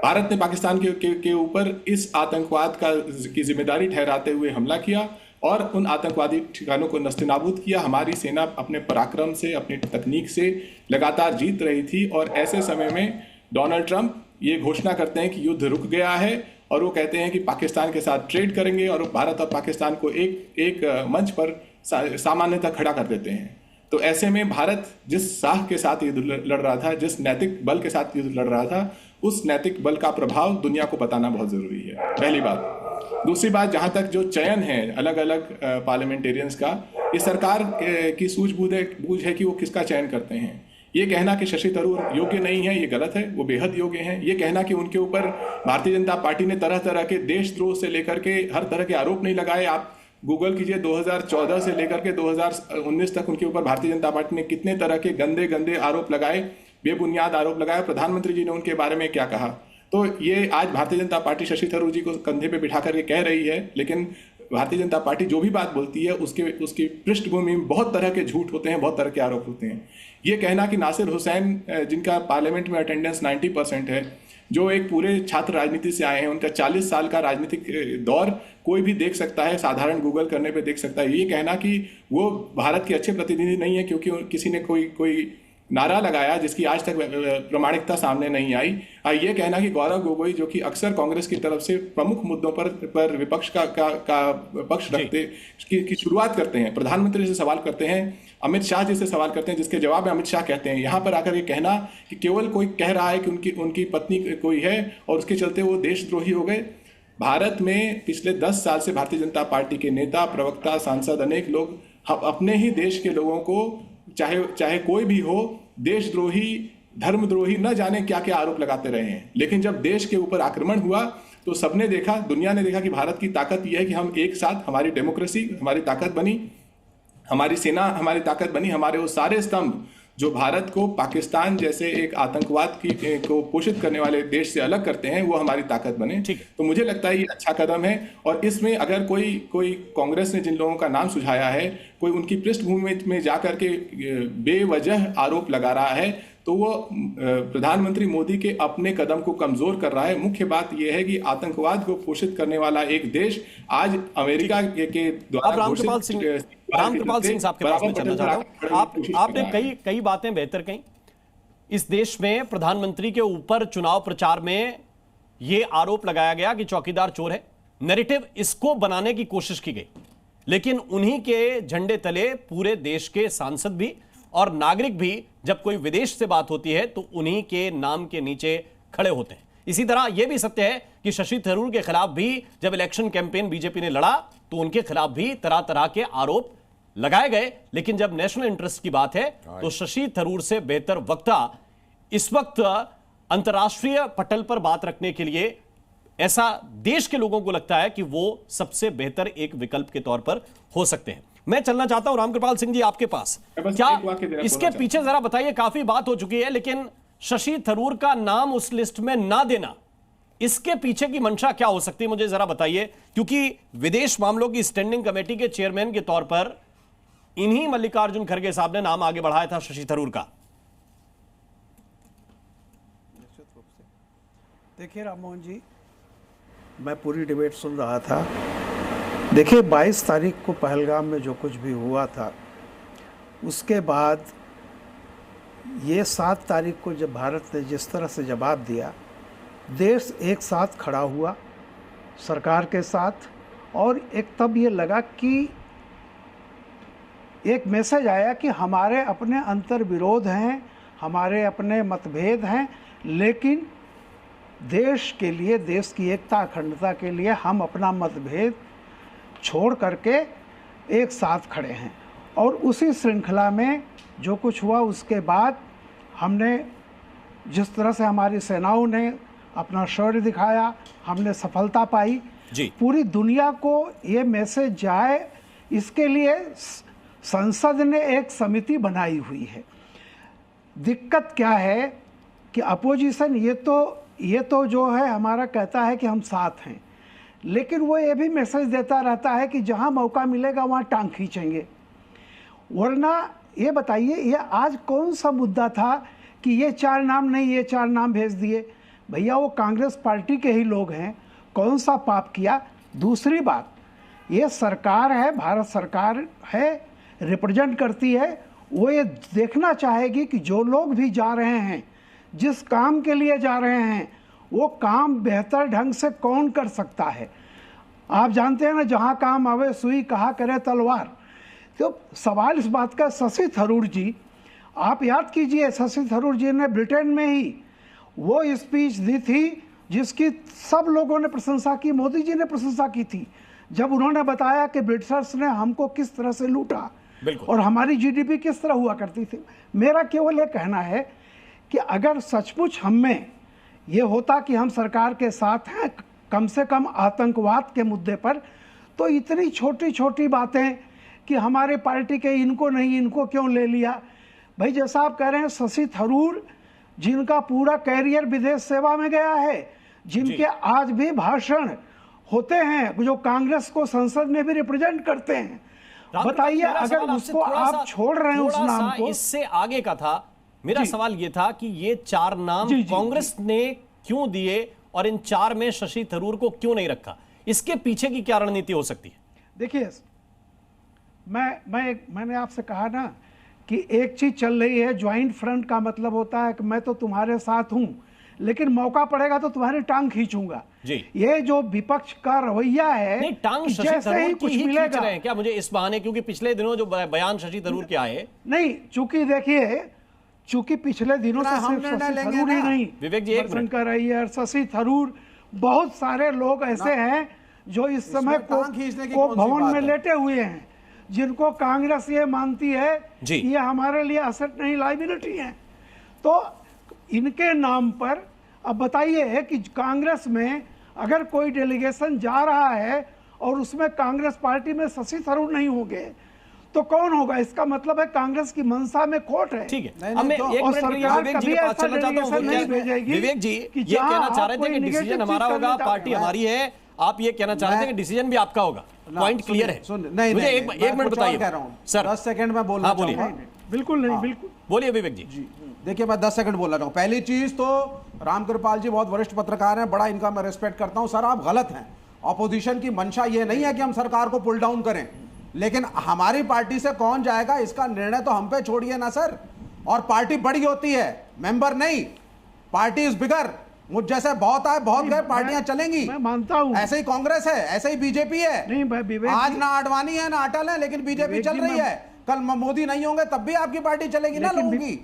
भारत ने पाकिस्तान के ऊपर इस आतंकवाद की जिम्मेदारी ठहराते हुए हमला किया और उन आतंकवादी ठिकानों को नस्तिनाबूद किया। हमारी सेना अपने पराक्रम से, अपनी तकनीक से लगातार जीत रही थी और ऐसे समय में डोनाल्ड ट्रंप ये घोषणा करते हैं कि युद्ध रुक गया है और वो कहते हैं कि पाकिस्तान के साथ ट्रेड करेंगे और भारत और पाकिस्तान को एक मंच पर सामान्यतः खड़ा कर देते हैं। तो ऐसे में भारत जिस साह के साथ युद्ध लड़ रहा था, जिस नैतिक बल के साथ युद्ध लड़ रहा था, उस नैतिक बल का प्रभाव दुनिया को बताना बहुत जरूरी है, पहली बात। दूसरी बात, जहां तक जो चयन है अलग अलग पार्लियामेंटेरियंस का, ये सरकार की सूझबूझ है कि वो किसका चयन करते हैं। ये कहना कि शशि थरूर योग्य नहीं है, ये गलत है, वो बेहद योग्य हैं। ये कहना कि उनके ऊपर भारतीय जनता पार्टी ने तरह तरह के देशद्रोह से लेकर के हर तरह के आरोप नहीं लगाए। आप गूगल कीजिए, 2014 से लेकर के 2019 तक उनके ऊपर भारतीय जनता पार्टी ने कितने तरह के गंदे गंदे आरोप लगाए, बेबुनियाद आरोप लगाए। प्रधानमंत्री जी ने उनके बारे में क्या कहा। तो ये आज भारतीय जनता पार्टी शशि थरूर जी को कंधे पे बिठा करके कह रही है, लेकिन भारतीय जनता पार्टी जो भी बात बोलती है उसकी पृष्ठभूमि में बहुत तरह के झूठ होते हैं, बहुत तरह के आरोप होते हैं। ये कहना कि नासिर हुसैन, जिनका पार्लियामेंट में अटेंडेंस 90% है, जो एक पूरे छात्र राजनीति से आए हैं, उनका 40 साल का राजनीतिक दौर कोई भी देख सकता है, साधारण गूगल करने पे देख सकता है। ये कहना कि वो भारत के अच्छे प्रतिनिधि नहीं है क्योंकि किसी ने कोई नारा लगाया जिसकी आज तक प्रामाणिकता सामने नहीं आई। ये कहना कि गौरव गोगोई जो कि अक्सर कांग्रेस की तरफ से प्रमुख मुद्दों पर विपक्ष का पक्ष रखते की शुरुआत करते हैं, प्रधानमंत्री से सवाल करते हैं, अमित शाह जी से सवाल करते हैं, जिसके जवाब में अमित शाह कहते हैं, यहाँ पर आकर ये कहना कि केवल कोई कह रहा है कि उनकी पत्नी कोई है और उसके चलते वो देशद्रोही हो गए। भारत में पिछले 10 साल से भारतीय जनता पार्टी के नेता, प्रवक्ता, सांसद, अनेक लोग अपने ही देश के लोगों को चाहे कोई भी हो, देशद्रोही, धर्मद्रोही, न जाने क्या क्या आरोप लगाते रहे हैं। लेकिन जब देश के ऊपर आक्रमण हुआ तो सबने देखा, दुनिया ने देखा कि भारत की ताकत यह है कि हम एक साथ, हमारी डेमोक्रेसी हमारी ताकत बनी, हमारी सेना हमारी ताकत बनी, हमारे वो सारे स्तंभ जो भारत को पाकिस्तान जैसे एक आतंकवाद को पोषित करने वाले देश से अलग करते हैं, वो हमारी ताकत बने। तो मुझे लगता है ये अच्छा कदम है। और इसमें अगर कोई कांग्रेस ने जिन लोगों का नाम सुझाया है, कोई उनकी पृष्ठभूमि में जाकर के बेवजह आरोप लगा रहा है, तो वो प्रधानमंत्री मोदी के अपने कदम को कमजोर कर रहा है। मुख्य बात यह है कि आतंकवाद को पोषित करने वाला एक देश आज अमेरिका के द्वारा रामकृपाल सिंह साहब के पास में चलना चाहता हूं। आपने कई बातें बेहतर कही। इस देश में प्रधानमंत्री के ऊपर चुनाव प्रचार में यह आरोप लगाया गया कि चौकीदार चोर है, नैरेटिव इसको बनाने की कोशिश की गई, लेकिन उन्हीं के झंडे तले पूरे देश के सांसद भी और नागरिक भी, जब कोई विदेश से बात होती है तो उन्हीं के नाम के नीचे खड़े होते हैं। इसी तरह यह भी सत्य है कि शशि थरूर के खिलाफ भी जब इलेक्शन कैंपेन बीजेपी ने लड़ा तो उनके खिलाफ भी तरह तरह के आरोप लगाए गए, लेकिन जब नेशनल इंटरेस्ट की बात है तो शशि थरूर से बेहतर वक्ता इस वक्त अंतर्राष्ट्रीय पटल पर बात रखने के लिए ऐसा देश के लोगों को लगता है कि वो सबसे बेहतर एक विकल्प के तौर पर हो सकते हैं। मैं चलना चाहता हूं रामकृपाल सिंह जी आपके पास, क्या इसके पीछे जरा बताइए, काफी बात हो चुकी है, लेकिन शशि थरूर का नाम उस लिस्ट में ना देना, इसके पीछे की मंशा क्या हो सकती है, मुझे जरा बताइए, क्योंकि विदेश मामलों की स्टैंडिंग कमेटी के चेयरमैन के तौर पर इन्हीं मल्लिकार्जुन खड़गे साहब ने नाम आगे बढ़ाया था शशि थरूर का। देखिए राममोहन जी, मैं पूरी डिबेट सुन रहा था। देखिए 22 तारीख को पहलगाम में जो कुछ भी हुआ था, उसके बाद ये 7 तारीख को जब भारत ने जिस तरह से जवाब दिया, देश एक साथ खड़ा हुआ सरकार के साथ, और एक तब ये लगा कि एक मैसेज आया कि हमारे अपने अंतर विरोध हैं, हमारे अपने मतभेद हैं, लेकिन देश के लिए, देश की एकता अखंडता के लिए हम अपना मतभेद छोड़ करके एक साथ खड़े हैं। और उसी श्रृंखला में जो कुछ हुआ उसके बाद हमने जिस तरह से हमारी सेनाओं ने अपना शौर्य दिखाया, हमने सफलता पाई जी। पूरी दुनिया को ये मैसेज जाए, इसके लिए संसद ने एक समिति बनाई हुई है। दिक्कत क्या है कि अपोजिशन ये तो जो है हमारा कहता है कि हम साथ हैं, लेकिन वो ये भी मैसेज देता रहता है कि जहां मौका मिलेगा वहां टांग खींचेंगे। वरना ये बताइए, ये आज कौन सा मुद्दा था कि ये 4 नाम नहीं, ये 4 नाम भेज दिए? भैया वो कांग्रेस पार्टी के ही लोग हैं, कौन सा पाप किया? दूसरी बात, ये सरकार है, भारत सरकार है, रिप्रेजेंट करती है, वो ये देखना चाहेगी कि जो लोग भी जा रहे हैं, जिस काम के लिए जा रहे हैं, वो काम बेहतर ढंग से कौन कर सकता है। आप जानते हैं ना, जहां काम आवे सुई कहा करे तलवार। तो सवाल इस बात का, शशि थरूर जी, आप याद कीजिए, शशि थरूर जी ने ब्रिटेन में ही वो स्पीच दी थी जिसकी सब लोगों ने प्रशंसा की, मोदी जी ने प्रशंसा की थी, जब उन्होंने बताया कि ब्रिटिशर्स ने हमको किस तरह से लूटा और हमारी जीडीपी किस तरह हुआ करती थी। मेरा केवल ये कहना है कि अगर सचमुच हम में ये होता कि हम सरकार के साथ हैं कम से कम आतंकवाद के मुद्दे पर, तो इतनी छोटी छोटी बातें कि हमारे पार्टी के इनको नहीं, इनको क्यों ले लिया। भाई जैसा आप कह रहे हैं, शशि थरूर जिनका पूरा कैरियर विदेश सेवा में गया है, जिनके आज भी भाषण होते हैं, जो कांग्रेस को संसद में भी रिप्रेजेंट करते हैं, बताइए अगर उसको आप छोड़ रहे हैं उस नाम को। इससे आगे का था मेरा सवाल, ये था कि ये 4 नाम कांग्रेस ने क्यों दिए और इन 4 में शशि थरूर को क्यों नहीं रखा? इसके पीछे की क्या रणनीति हो सकती है? देखिए, मैंने आपसे कहा ना कि एक चीज चल रही है, ज्वाइंट फ्रंट का मतलब होता है कि मैं तो तुम्हारे साथ हूं, लेकिन मौका पड़ेगा तो तुम्हारी टांग खींचूंगा। जी। ये जो विपक्ष का रवैया है, नहीं, टांग शशि जैसे ही थरूर कुछ की ही मिलेगा खींच रहे हैं क्या मुझे इस बहाने, क्योंकि पिछले दिनों जो बयान शशि थरूर के आए, नहीं, चूंकि देखिए, चूंकि पिछले दिनों से सिर्फ शशि थरूर ही नहीं, विवेक जी एक मिनट, अय्यर, शशि थरूर, बहुत सारे लोग ऐसे हैं जो इस समय को भवन में लेटे हुए हैं, जिनको कांग्रेस ये मानती है कि ये हमारे लिए असेट नहीं लायबिलिटी है। तो इनके नाम पर अब बताइए कि कांग्रेस में अगर कोई डेलीगेशन जा रहा है और उसमें कांग्रेस पार्टी में शशि थरूर नहीं होंगे तो कौन होगा? इसका मतलब है कांग्रेस की मंशा में खोट है। ठीक है, अब मैं एक मिनट विवेक जी के पास चलना चाहता हूं। विवेक जी ये कहना चाह रहे थे कि डिसीजन हमारा होगा, पार्टी हमारी है, आप ये कहना चाह रहे थे कि डिसीजन भी आपका होगा, पॉइंट क्लियर है। मुझे एक मिनट बताइए सर, 10 सेकंड में बोलना चाहूंगा। बिल्कुल नहीं, बिल्कुल बोलिए विवेक जी। देखिए मैं 10 सेकंड बोलना चाहूँ। पहली चीज तो रामकृपाल जी बहुत वरिष्ठ पत्रकार हैं, बड़ा इनका मैं रिस्पेक्ट करता हूं। सर आप गलत हैं, ऑपोजिशन की मंशा ये नहीं है कि हम सरकार को पुल डाउन करें, लेकिन हमारी पार्टी से कौन जाएगा इसका निर्णय तो हम पे छोड़िए ना सर। और पार्टी बड़ी होती है, मेंबर नहीं, पार्टी इज बिगर। मुझ जैसे बहुत आए बहुत गए, पार्टियां चलेंगी, मैं मानता हूं। ऐसे ही कांग्रेस है, ऐसे ही बीजेपी है। नहीं भाई विवेक, आज ना आडवाणी है ना अटल है, लेकिन बीजेपी चल रही है। कल मोदी नहीं होंगे तब भी आपकी पार्टी चलेगी ना लोगों की।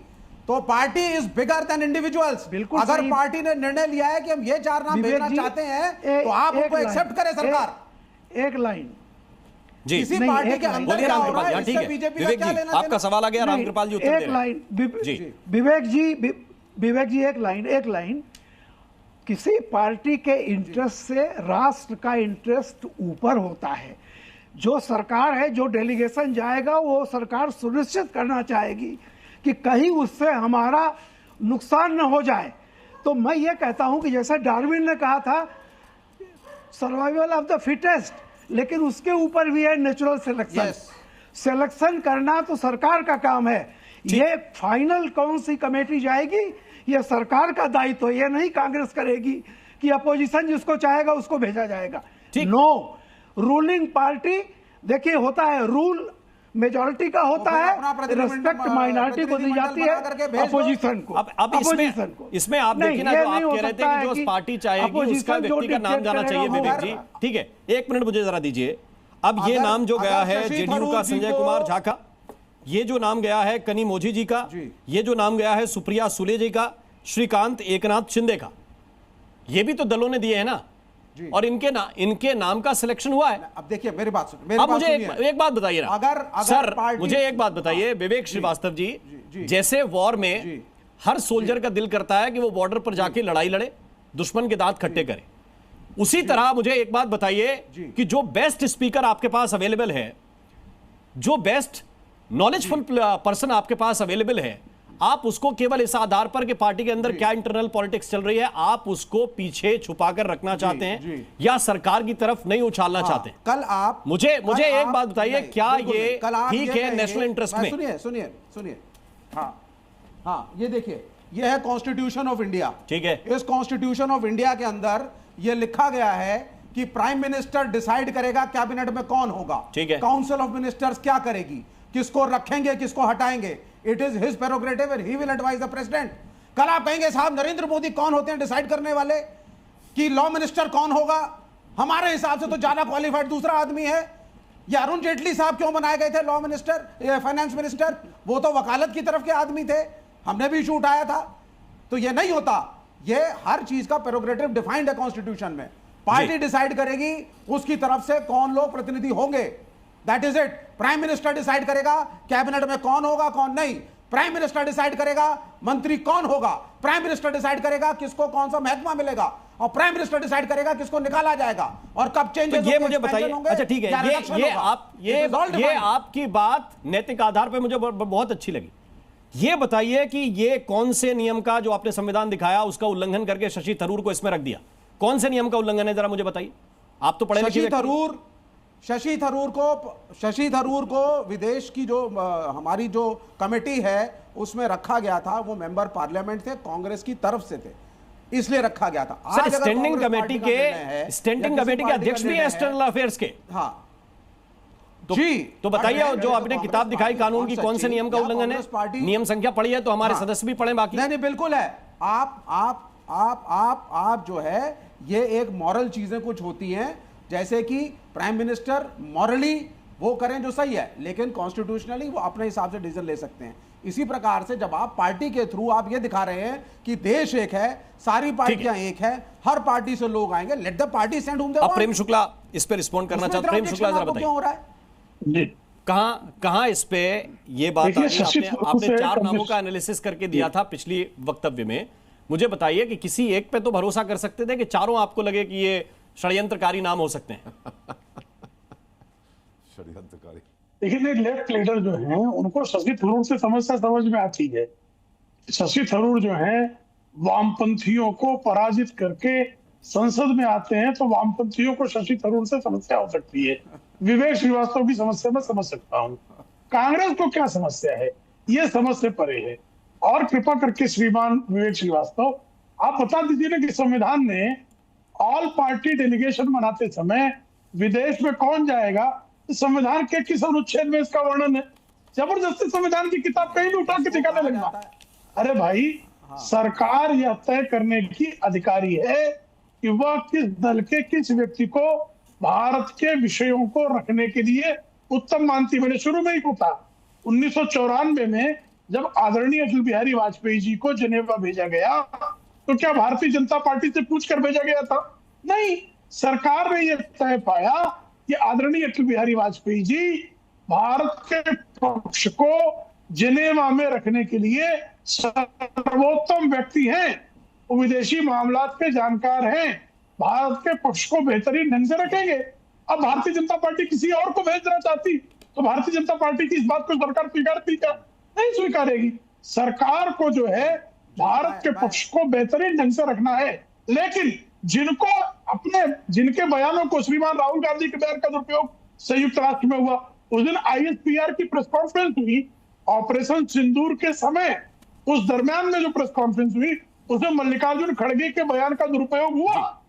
तो party is bigger than individuals. अगर पार्टी ने निर्णय लिया है कि हम ये 4 नाम भेजना चाहते हैं तो आप उनको एक्सेप्ट करें सरकार। एक लाइन जी, किसी पार्टी के अंदर क्या हो रहा है इससे बीजेपी का क्या लेना देना? आपका सवाल आ गया, रामकृपाल जी उत्तर दे रहे हैं। एक लाइन विवेक जी एक लाइन किसी पार्टी के इंटरेस्ट से राष्ट्र का इंटरेस्ट ऊपर होता है। जो सरकार है, जो डेलीगेशन जाएगा, वो सरकार सुनिश्चित करना चाहेगी कि कहीं उससे हमारा नुकसान न हो जाए। तो मैं ये कहता हूं कि जैसे डार्विन ने कहा था सर्वाइवल ऑफ द फिटेस्ट, लेकिन उसके ऊपर भी है नेचुरल सिलेक्शन। सिलेक्शन करना तो सरकार का काम है। ये फाइनल कौन सी कमेटी जाएगी ये सरकार का दायित्व, ये नहीं कांग्रेस करेगी कि अपोजिशन जिसको चाहेगा उसको भेजा जाएगा। नो, रूलिंग पार्टी देखिए होता है, रूल मेजॉरिटी का होता है, रिस्पेक्ट माइनॉरिटी को दी जाती है, अपोजिशन को। अब इसमें आप देखिए ना, जो आप कह रहे थे कि जो पार्टी चाहेगी उसका व्यक्ति का नाम जाना चाहिए। विवेक जी ठीक है, एक मिनट मुझे जरा दीजिए। अब ये नाम जो गया है जेडीयू का संजय कुमार झा का, ये जो नाम गया है कनिमोझी जी का, ये जो नाम गया है सुप्रिया सुले जी का, श्रीकांत एकनाथ शिंदे का, ये भी तो दलों ने दिए हैं ना, और इनके नाम का सिलेक्शन हुआ है। अब देखिए मेरी बात सुनिए, अब मुझे एक बात बताइए ना सर, मुझे एक बात बताइए विवेक श्रीवास्तव जी, जैसे वॉर में हर सोल्जर का दिल करता है कि वो बॉर्डर पर जाके लड़ाई लड़े, दुश्मन के दांत खट्टे करे, उसी तरह मुझे एक बात बताइए कि जो बेस्ट स्पीकर आपके पास अवेलेबल है, जो बेस्ट नॉलेजफुल पर्सन आपके पास अवेलेबल है, आप उसको केवल इस आधार पर कि पार्टी के अंदर क्या इंटरनल पॉलिटिक्स चल रही है, आप उसको पीछे छुपाकर रखना चाहते हैं या सरकार की तरफ नहीं उछालना चाहते हैं? कल आप मुझे एक बात बताइए, क्या ये ठीक है नेशनल इंटरेस्ट में? सुनिए हाँ, ये देखिए, ये है कॉन्स्टिट्यूशन ऑफ इंडिया। ठीक है, इस कॉन्स्टिट्यूशन ऑफ इंडिया के अंदर ये लिखा गया है कि प्राइम मिनिस्टर डिसाइड करेगा कैबिनेट में कौन होगा। ठीक है, काउंसिल ऑफ मिनिस्टर्स क्या करेगी, किसको रखेंगे किसको हटाएंगे, it is his prerogative and he will advise the president. कल आप कहेंगे साहब नरेंद्र मोदी कौन होते हैं डिसाइड करने वाले कि लॉ मिनिस्टर कौन होगा? हमारे हिसाब से तो ज्यादा क्वालिफाइड दूसरा आदमी है। ये अरुण जेटली साहब क्यों बनाए गए थे लॉ मिनिस्टर, फाइनेंस मिनिस्टर? वो तो वकालत की तरफ के आदमी थे, हमने भी इशू उठाया था। तो ये नहीं होता, ये हर चीज का प्रेरोगेटिव डिफाइंड है कॉन्स्टिट्यूशन में। पार्टी डिसाइड करेगी उसकी तरफ से कौन लोग प्रतिनिधि होंगे, that is it. Prime minister decide करेगा कैबिनेट में कौन होगा कौन नहीं, प्राइम मिनिस्टर डिसाइड करेगा मंत्री कौन होगा, प्राइम मिनिस्टर डिसाइड करेगा किसको कौन सा महकमा मिलेगा, और प्राइम मिनिस्टर डिसाइड करेगा किसको निकाला जाएगा और कब चेंजेस। तो ये मुझे बताइए, अच्छा ठीक है, ये आपकी बात नैतिक आधार पर मुझे बहुत अच्छी लगी। ये बताइए कि ये कौन से नियम का जो आपने संविधान दिखाया उसका उल्लंघन करके शशि थरूर को इसमें रख दिया, कौन से नियम का उल्लंघन है, जरा मुझे बताइए। आप तो पढ़े लिखे। शशि थरूर को विदेश की जो हमारी जो कमेटी है उसमें रखा गया था, वो मेंबर पार्लियामेंट थे, कांग्रेस की तरफ से थे, इसलिए रखा गया था। सर स्टैंडिंग कमेटी के अध्यक्ष भी है एक्सटर्नल अफेयर्स के। हाँ, तो बताइए, जो आपने किताब दिखाई कानून की, कौन से नियम का उल्लंघन है? नियम संख्या पढ़ी है तो हमारे सदस्य भी पढ़े बाकी। नहीं बिल्कुल है। आप जो है, ये एक मॉरल चीजें कुछ होती हैं, जैसे कि प्राइम मिनिस्टर मॉरली वो करें जो सही है, लेकिन कॉन्स्टिट्यूशनली वो अपने हिसाब से डिसीजन ले सकते हैं। इसी प्रकार से जब आप पार्टी के थ्रू आप ये दिखा रहे हैं कि देश एक है, सारी पार्टियां एक है, हर पार्टी से लोग आएंगे, लेट द पार्टी सेंड हुम दे वांट। अब प्रेम शुक्ला इस पे रिस्पॉन्ड करना चाहते हैं। प्रेम शुक्ला जरा बताइए, क्यों हो रहा है? कहां इस पे ये बात आपने 4 नामों का एनालिसिस करके दिया था पिछली वक्तव्य में। मुझे बताइए कि किसी एक पे तो भरोसा कर सकते थे कि चारों आपको लगे कि ये षड्यंत्रकारी नाम हो सकते हैं? षड्यंत्रकारी, देखिए लेफ्ट लीडर जो हैं उनको शशि थरूर से समस्या समझ में आती है। शशि थरूर जो है वामपंथियों को पराजित करके संसद में आते हैं, तो वामपंथियों को शशि थरूर से समस्या हो सकती है। विवेक श्रीवास्तव की समस्या मैं समझ सकता हूँ। कांग्रेस को क्या समस्या है, ये समझ से परे है। और कृपा करके श्रीमान विवेक श्रीवास्तव, आप बता दीजिए ना कि संविधान ने ऑल पार्टी डेलीगेशन बनाते समय विदेश में कौन जाएगा, संविधान के किस अनुच्छेद में इसका वर्णन है? जबरदस्ती संविधान की किताब कहीं भी उठा के दिखाने लगना। अरे भाई, सरकार यह तय करने की अधिकारी है कि वह किस दल के किस व्यक्ति को भारत के विषयों को रखने के लिए उत्तम मानती। मैंने शुरू में ही कहा, 1994 में जब आदरणीय अटल बिहारी वाजपेयी जी को जेनेवा भेजा गया, तो क्या भारतीय जनता पार्टी से पूछकर भेजा गया था? नहीं, सरकार ने यह तय पाया कि आदरणीय अटल बिहारी वाजपेयी जी भारत के पक्ष को जिनेवा में रखने के लिए सर्वोत्तम व्यक्ति हैं, वो विदेशी मामलात के जानकार हैं, भारत के पक्ष को बेहतरीन ढंग से रखेंगे। अब भारतीय जनता पार्टी किसी और को भेजना चाहती तो भारतीय जनता पार्टी की इस बात को सरकार स्वीकारती क्या? नहीं स्वीकारेगी। सरकार को जो है भारत के पक्ष को बेहतरीन ढंग से रखना है, लेकिन जिनके बयानों को, श्रीमान राहुल गांधी के बयान का दुरुपयोग संयुक्त राष्ट्र में हुआ, उस दिन आईएसपीआर की प्रेस कॉन्फ्रेंस हुई ऑपरेशन सिंदूर के समय, उस दरमियान में जो प्रेस कॉन्फ्रेंस हुई उसमें मल्लिकार्जुन खड़गे के बयान का दुरुपयोग हुआ।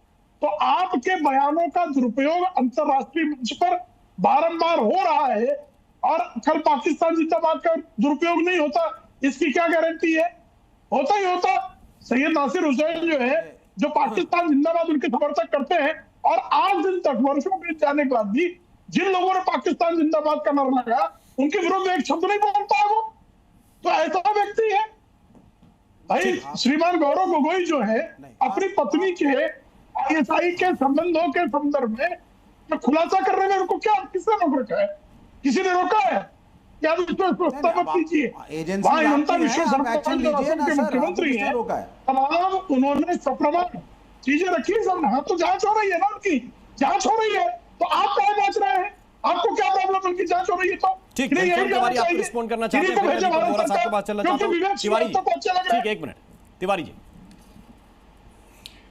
तो आपके बयानों का दुरुपयोग अंतरराष्ट्रीय मंच पर बारंबार हो रहा है, और कल पाकिस्तान जिंदाबाद का दुरुपयोग नहीं होता, इसकी क्या गारंटी है? होता ही होता। सैयद नासिर हुसैन जो है, जो पाकिस्तान जिंदाबाद उनके समर्थक करते हैं, और आज दिन तक वर्षों बीत जाने के बाद भी जिन लोगों ने पाकिस्तान जिंदाबाद का नारा लगाया उनके विरुद्ध एक शब्द नहीं बोलता है वो, तो ऐसा व्यक्ति है भाई। श्रीमान गौरव गोगोई जो है अपनी पत्नी के आईएसआई के संबंधों के संदर्भ में तो खुलासा करने में उनको क्या, किसने रोक रखा है? किसी ने रोका है? क्या मुख्यमंत्री है, तमाम उन्होंने सप्रमाण चीजें रखी है सब। हाँ, तो जांच हो रही है ना, उनकी जांच हो रही है, तो आप क्या जांच रहे हैं? आपको क्या प्रॉब्लम? उनकी जांच हो रही है तो ठीक है। तिवारी आप रिस्पॉन्ड करना चाहते हैं? ठीक है, 1 मिनट तिवारी जी।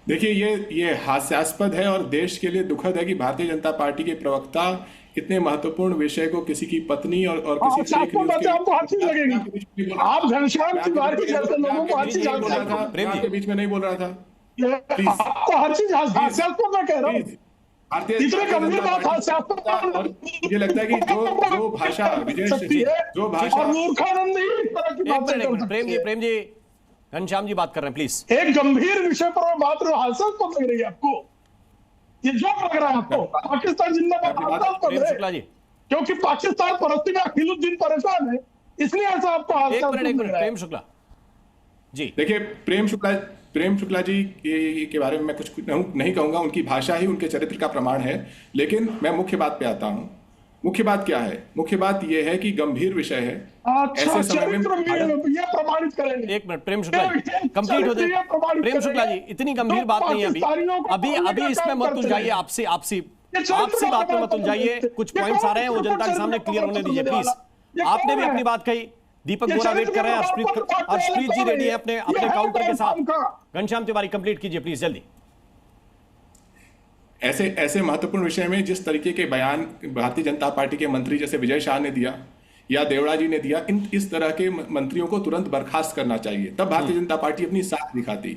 देखिए, ये हास्यास्पद है और देश के लिए दुखद है कि भारतीय जनता पार्टी के प्रवक्ता इतने महत्वपूर्ण विषय को किसी की पत्नी और किसी आपको हर चीज लगेगी। आप घनश्याम तिवारी जैसे लोगों को हर चीज प्रेम के बीच में नहीं बोल रहा था, आपको हर चीज हास्यास्पद मैं कह रहा हूँ। इतने गंभीर बात हास्यास्पद, मुझे लगता है कि जो भाषा जो भाषा प्रेम जी घनश्याम जी बात कर रहे हैं, प्लीज। एक गंभीर विषय पर मैं बात रहा हूँ, हास्यास्पद लग रही है आपको? ये जो लग रहा है आपको पाकिस्तान जिंदाबाद, क्योंकि पाकिस्तान परस्ती में अखिलुद्दीन परेशान है, इसलिए ऐसा आपको हास्यास्पद लग रहा है। प्रेम शुक्ला जी, देखिए, प्रेम शुक्ला जी के बारे में मैं कुछ नहीं कहूंगा, उनकी भाषा ही उनके चरित्र का प्रमाण है। लेकिन मैं मुख्य बात पे आता हूँ। मुख्य बात क्या है? मुख्य बात यह है कि गंभीर विषय है। ऐसे समय में प्रमाणित करेंगे। 1 मिनट प्रेम शुक्ला जी, कंप्लीट हो जाए। प्रेम शुक्ला जी, इतनी गंभीर बात नहीं है अभी इसमें मत उलझाइए, आपसी बात में मत उलझाइए। कुछ पॉइंट्स आ रहे हैं, वो जनता के सामने क्लियर होने दीजिए प्लीज। आपने भी अपनी बात कही, दीपक बोरा वेट कर रहे हैं, अर्शप्रीत जी रेडी है अपने काउंटर के साथ। घनश्याम तिवारी कंप्लीट कीजिए प्लीज जल्दी। ऐसे महत्वपूर्ण विषय में जिस तरीके के बयान भारतीय जनता पार्टी के मंत्री जैसे विजय शाह ने दिया या देवड़ा जी ने दिया, इस तरह के मंत्रियों को तुरंत बर्खास्त करना चाहिए, तब भारतीय जनता पार्टी अपनी साख दिखाती।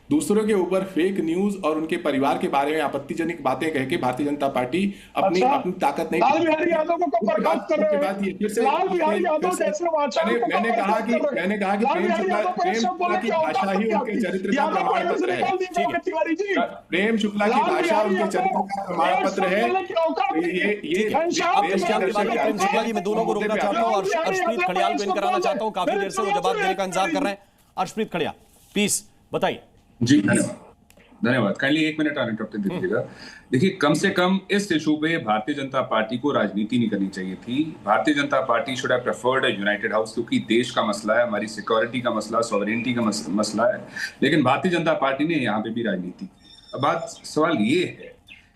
दूसरों के ऊपर फेक न्यूज और उनके परिवार के बारे में आपत्तिजनक बातें कह के भारतीय जनता पार्टी अपनी ताकत नहीं। लाल बिहारी यादव को बर्खास्त कर रहे हैं। लाल बिहारी यादव जैसे मैंने कहा कि प्रेम शुक्ला की भाषा ही उनके चरित्र का प्रमाण पत्र है। प्रेम शुक्ला की भाषा उनके चरित्र का प्रमाण पत्र है। ये प्रेम शुक्ला जी, मैं दोनों को रोकना चाहता हूँ और अर्शप्रीत खड़ियाल को इन कराना चाहता हूँ। काफी देर से वो जवाब देने का इंतजार कर रहे हैं। अर्शप्रीत खड़ियाल प्लीज बताइए। जी धन्यवाद। काइंडली 1 मिनट अनइंटरप्टेड दे दीजिएगा। देखिए, कम से कम इस इशू पे भारतीय जनता पार्टी को राजनीति नहीं करनी चाहिए थी। Bharatiya Janata party should have preferred a United house, क्योंकि देश का मसला है, हमारी सिक्योरिटी का मसला, सॉवरेनिटी का मसला है। लेकिन भारतीय जनता पार्टी ने यहाँ पे भी राजनीति की। अब सवाल ये है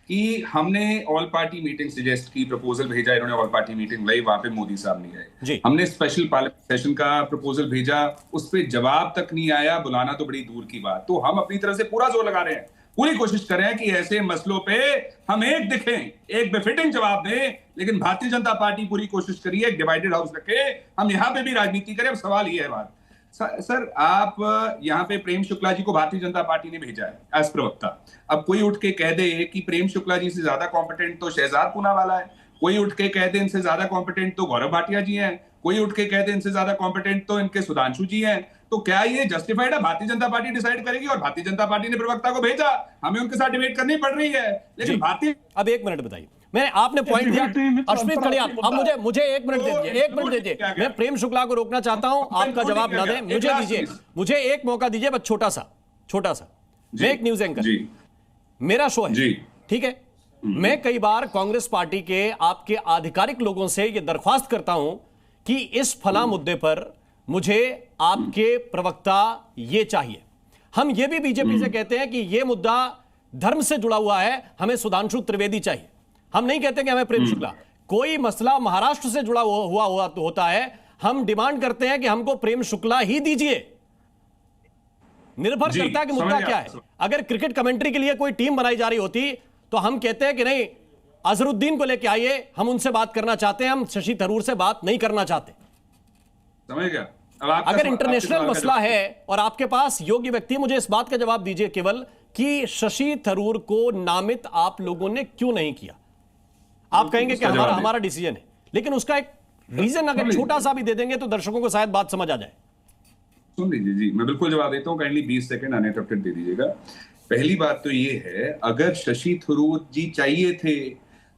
कि हमने ऑल पार्टी मीटिंग सजेस्ट की, प्रपोजल भेजा, इन्होंने ऑल पार्टी मीटिंग लाई, वहां पे मोदी साहब नहीं आए। हमने स्पेशल पार्लियामेंट सेशन का प्रपोजल भेजा, उस पर जवाब तक नहीं आया, बुलाना तो बड़ी दूर की बात। तो हम अपनी तरफ से पूरा जोर लगा रहे हैं, पूरी कोशिश कर रहे हैं कि ऐसे मसलों पे हम एक दिखें, एक बेफिटिंग जवाब दें। लेकिन भारतीय जनता पार्टी पूरी कोशिश करिए एक डिवाइडेड हाउस रखे, हम यहाँ पे भी राजनीति करें। अब सवाल ये है बात, सर आप यहाँ पे प्रेम शुक्ला जी को भारतीय जनता पार्टी ने भेजा है एज प्रवक्ता। अब कोई उठ के कह दे कि प्रेम शुक्ला जी से ज्यादा कॉम्पिटेंट तो शहजाद पूनावाला है, कोई उठ के कह दे इनसे ज्यादा कॉम्पिटेंट तो गौरव भाटिया जी हैं, कोई उठ के कह दे इनसे ज्यादा कॉम्पिटेंट तो इनके सुधांशु जी हैं, तो क्या ये जस्टिफाइड है? भारतीय जनता पार्टी डिसाइड करेगी और भारतीय जनता पार्टी ने प्रवक्ता को भेजा, हमें उनके साथ डिबेट करनी पड़ रही है। लेकिन भारतीय अब 1 मिनट बताइए, मैंने आपने पॉइंट दिया अर्शप्रीत खड़ियाल, अब मुझे 1 मिनट दे दीजिए, 1 मिनट दीजिए। मैं प्रेम शुक्ला को रोकना चाहता हूं, आपका जवाब ना दें, मुझे दीजिए, मुझे एक मौका दीजिए, बस छोटा सा। मैं एक न्यूज एंकर, मेरा शो है, ठीक है। मैं कई बार कांग्रेस पार्टी के आपके आधिकारिक लोगों से यह दरख्वास्त करता हूं कि इस फला मुद्दे पर मुझे आपके प्रवक्ता ये चाहिए। हम ये भी बीजेपी से कहते हैं कि ये मुद्दा धर्म से जुड़ा हुआ है, हमें सुधांशु त्रिवेदी चाहिए। हम नहीं कहते कि हमें प्रेम शुक्ला। कोई मसला महाराष्ट्र से जुड़ा हुआ होता है, हम डिमांड करते हैं कि हमको प्रेम शुक्ला ही दीजिए। निर्भर करता है कि मुद्दा क्या है। अगर क्रिकेट कमेंट्री के लिए कोई टीम बनाई जा रही होती तो हम कहते हैं कि नहीं, अजहरुद्दीन को लेके आइए, हम उनसे बात करना चाहते हैं, हम शशि थरूर से बात नहीं करना चाहते। समझ गया? अगर इंटरनेशनल मसला है और आपके पास योग्य व्यक्ति, मुझे इस बात का जवाब दीजिए केवल कि शशि थरूर को नामित आप लोगों ने क्यों नहीं किया। आप कहेंगे कि हमारा डिसीजन है, लेकिन उसका एक रीजन अगर छोटा सा भी दे देंगे तो दर्शकों को शायद बात समझ आ जाए। सुन लीजिए जी, मैं बिल्कुल जवाब देता हूं, काइंडली 20 सेकंड अनइंटरप्टेड दे दीजिएगा। पहली बात तो ये है, अगर शशि थरूर जी चाहिए थे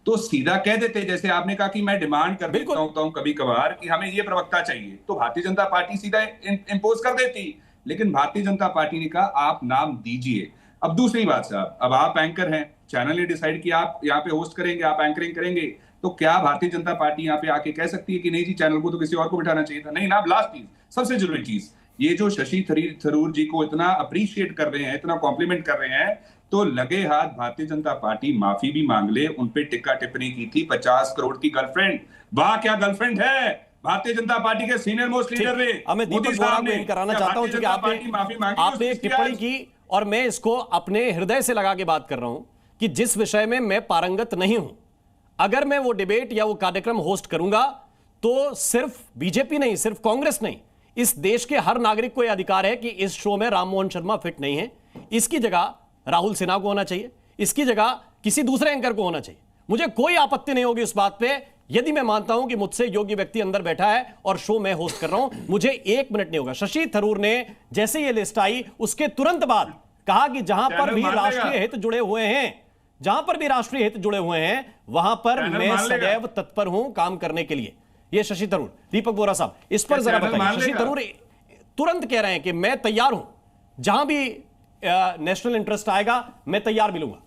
तो सीधा कह देते, जैसे आपने कहा कि मैं डिमांड कर देता हूं कभी कभार कि हमें ये प्रवक्ता चाहिए, तो भारतीय जनता पार्टी सीधा इंपोज कर देती। लेकिन भारतीय जनता पार्टी ने कहा आप नाम दीजिए। अब दूसरी बात साहब, अब आप एंकर हैं, चैनल ने डिसाइड किया आप यहाँ पे होस्ट करेंगे, आप एंकरिंग करेंगे, तो क्या भारतीय जनता पार्टी यहाँ पे आके कह सकती है कि नहीं जी चैनल को तो किसी और को बिठाना चाहिए था? नहीं ना। लास्ट चीज, सबसे जरूरी चीज, ये जो शशि थरूर जी को इतना अप्रिशिएट कर रहे हैं, इतना कॉम्प्लीमेंट कर रहे हैं, तो लगे हाथ भारतीय जनता पार्टी माफी भी मांग ले। उनपे टिक्का टिप्पणी की थी 50 करोड़ की गर्लफ्रेंड, वाह क्या गर्लफ्रेंड है भारतीय जनता पार्टी के सीनियर मोस्ट लीडर ने। मैं दीपक बोरा को कराना चाहता हूं क्योंकि आपने एक टिप्पणी की और मैं इसको अपने हृदय से लगा के बात कर रहा हूं कि जिस विषय में मैं पारंगत नहीं हूं, अगर मैं वो डिबेट या वो कार्यक्रम होस्ट करूंगा तो सिर्फ बीजेपी नहीं, सिर्फ कांग्रेस नहीं, इस देश के हर नागरिक को यह अधिकार है कि इस शो में राममोहन शर्मा फिट नहीं है, इसकी जगह राहुल सिन्हा को होना चाहिए, इसकी जगह किसी दूसरे एंकर को होना चाहिए। मुझे कोई आपत्ति नहीं होगी उस बात पे, यदि मैं मानता हूं कि मुझसे योग्य व्यक्ति अंदर बैठा है और शो मैं होस्ट कर रहा हूं, मुझे 1 मिनट नहीं होगा। शशि थरूर ने जैसे ये लिस्ट आई उसके तुरंत बाद कहा कि जहां पर भी राष्ट्रीय हित जुड़े हुए हैं, जहां पर भी राष्ट्रीय हित जुड़े हुए हैं, वहां पर मैं सदैव तत्पर हूं काम करने के लिए। ये शशि थरूर, दीपक बोरा साहब इस पर जरा बताइए। शशि थरूर तुरंत कह रहे हैं कि मैं तैयार हूं, जहां भी नेशनल इंटरेस्ट आएगा मैं तैयार मिलूंगा।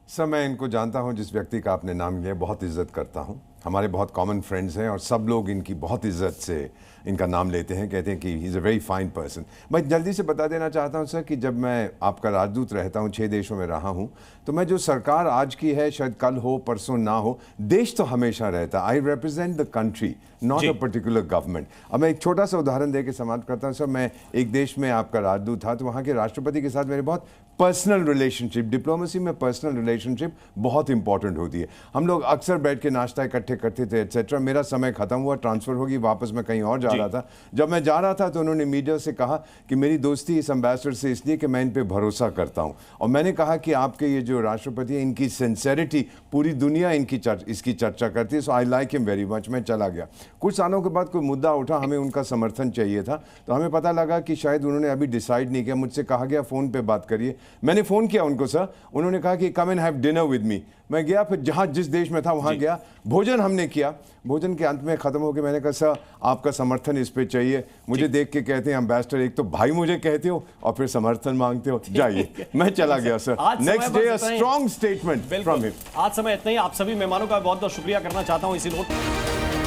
सर, मैं इनको जानता हूं, जिस व्यक्ति का आपने नाम लिया बहुत इज्जत करता हूं, हमारे बहुत कॉमन फ्रेंड्स हैं और सब लोग इनकी बहुत इज्जत से इनका नाम लेते हैं, कहते हैं कि he is a very fine person. मैं जल्दी से बता देना चाहता हूं सर कि जब मैं आपका राजदूत रहता हूं, 6 देशों में रहा हूं, तो मैं जो सरकार आज की है शायद कल हो परसों ना हो, देश तो हमेशा रहता। I represent the country, not a particular government. अब मैं एक छोटा सा उदाहरण दे के समाप्त करता हूँ सर। मैं एक देश में आपका राजदूत था, तो वहाँ के राष्ट्रपति के साथ मेरे बहुत पर्सनल रिलेशनशिप, डिप्लोमेसी में पर्सनल रिलेशनशिप बहुत इंपॉर्टेंट होती है। हम लोग अक्सर बैठ के नाश्ता इकट्ठे करते थे एटसेट्रा। मेरा समय खत्म हुआ, ट्रांसफर होगी, वापस मैं कहीं और जा रहा था। जब मैं जा रहा था तो उन्होंने मीडिया से कहा कि मेरी दोस्ती इस एम्बेसडर से इसलिए कि मैं इन पे भरोसा करता हूं, और मैंने कहा कि आपके ये जो राष्ट्रपति हैं इनकी सिंसेरिटी पूरी दुनिया इसकी चर्चा करती है, so I like him very much. मैं चला गया। कुछ सालों के बाद कोई मुद्दा उठा, हमें उनका समर्थन चाहिए था, तो हमें पता लगा कि शायद उन्होंने अभी डिसाइड नहीं किया। मुझसे कहा गया फ़ोन पे बात करिए। मैंने फ़ोन किया उनको, सर, उन्होंने कहा कि come and have dinner with me. मैं गया, फिर जहाँ जिस देश में था वहाँ गया, भोजन हमने किया। भोजन के अंत में ख़त्म हो गया। मैंने कहा सर आपका समर्थन इस पे चाहिए। मुझे देख के कहते हैं एम्बेसडर, एक तो भाई मुझे कहते हो और फिर समर्थन मांगते हो, जाइए। मैं चला गया sir. Next day a strong statement from him. आज समय इतना ही। आप सभी मेहमानों का बहुत बहुत शुक्रिया करना चाहता हूँ इसी नोट।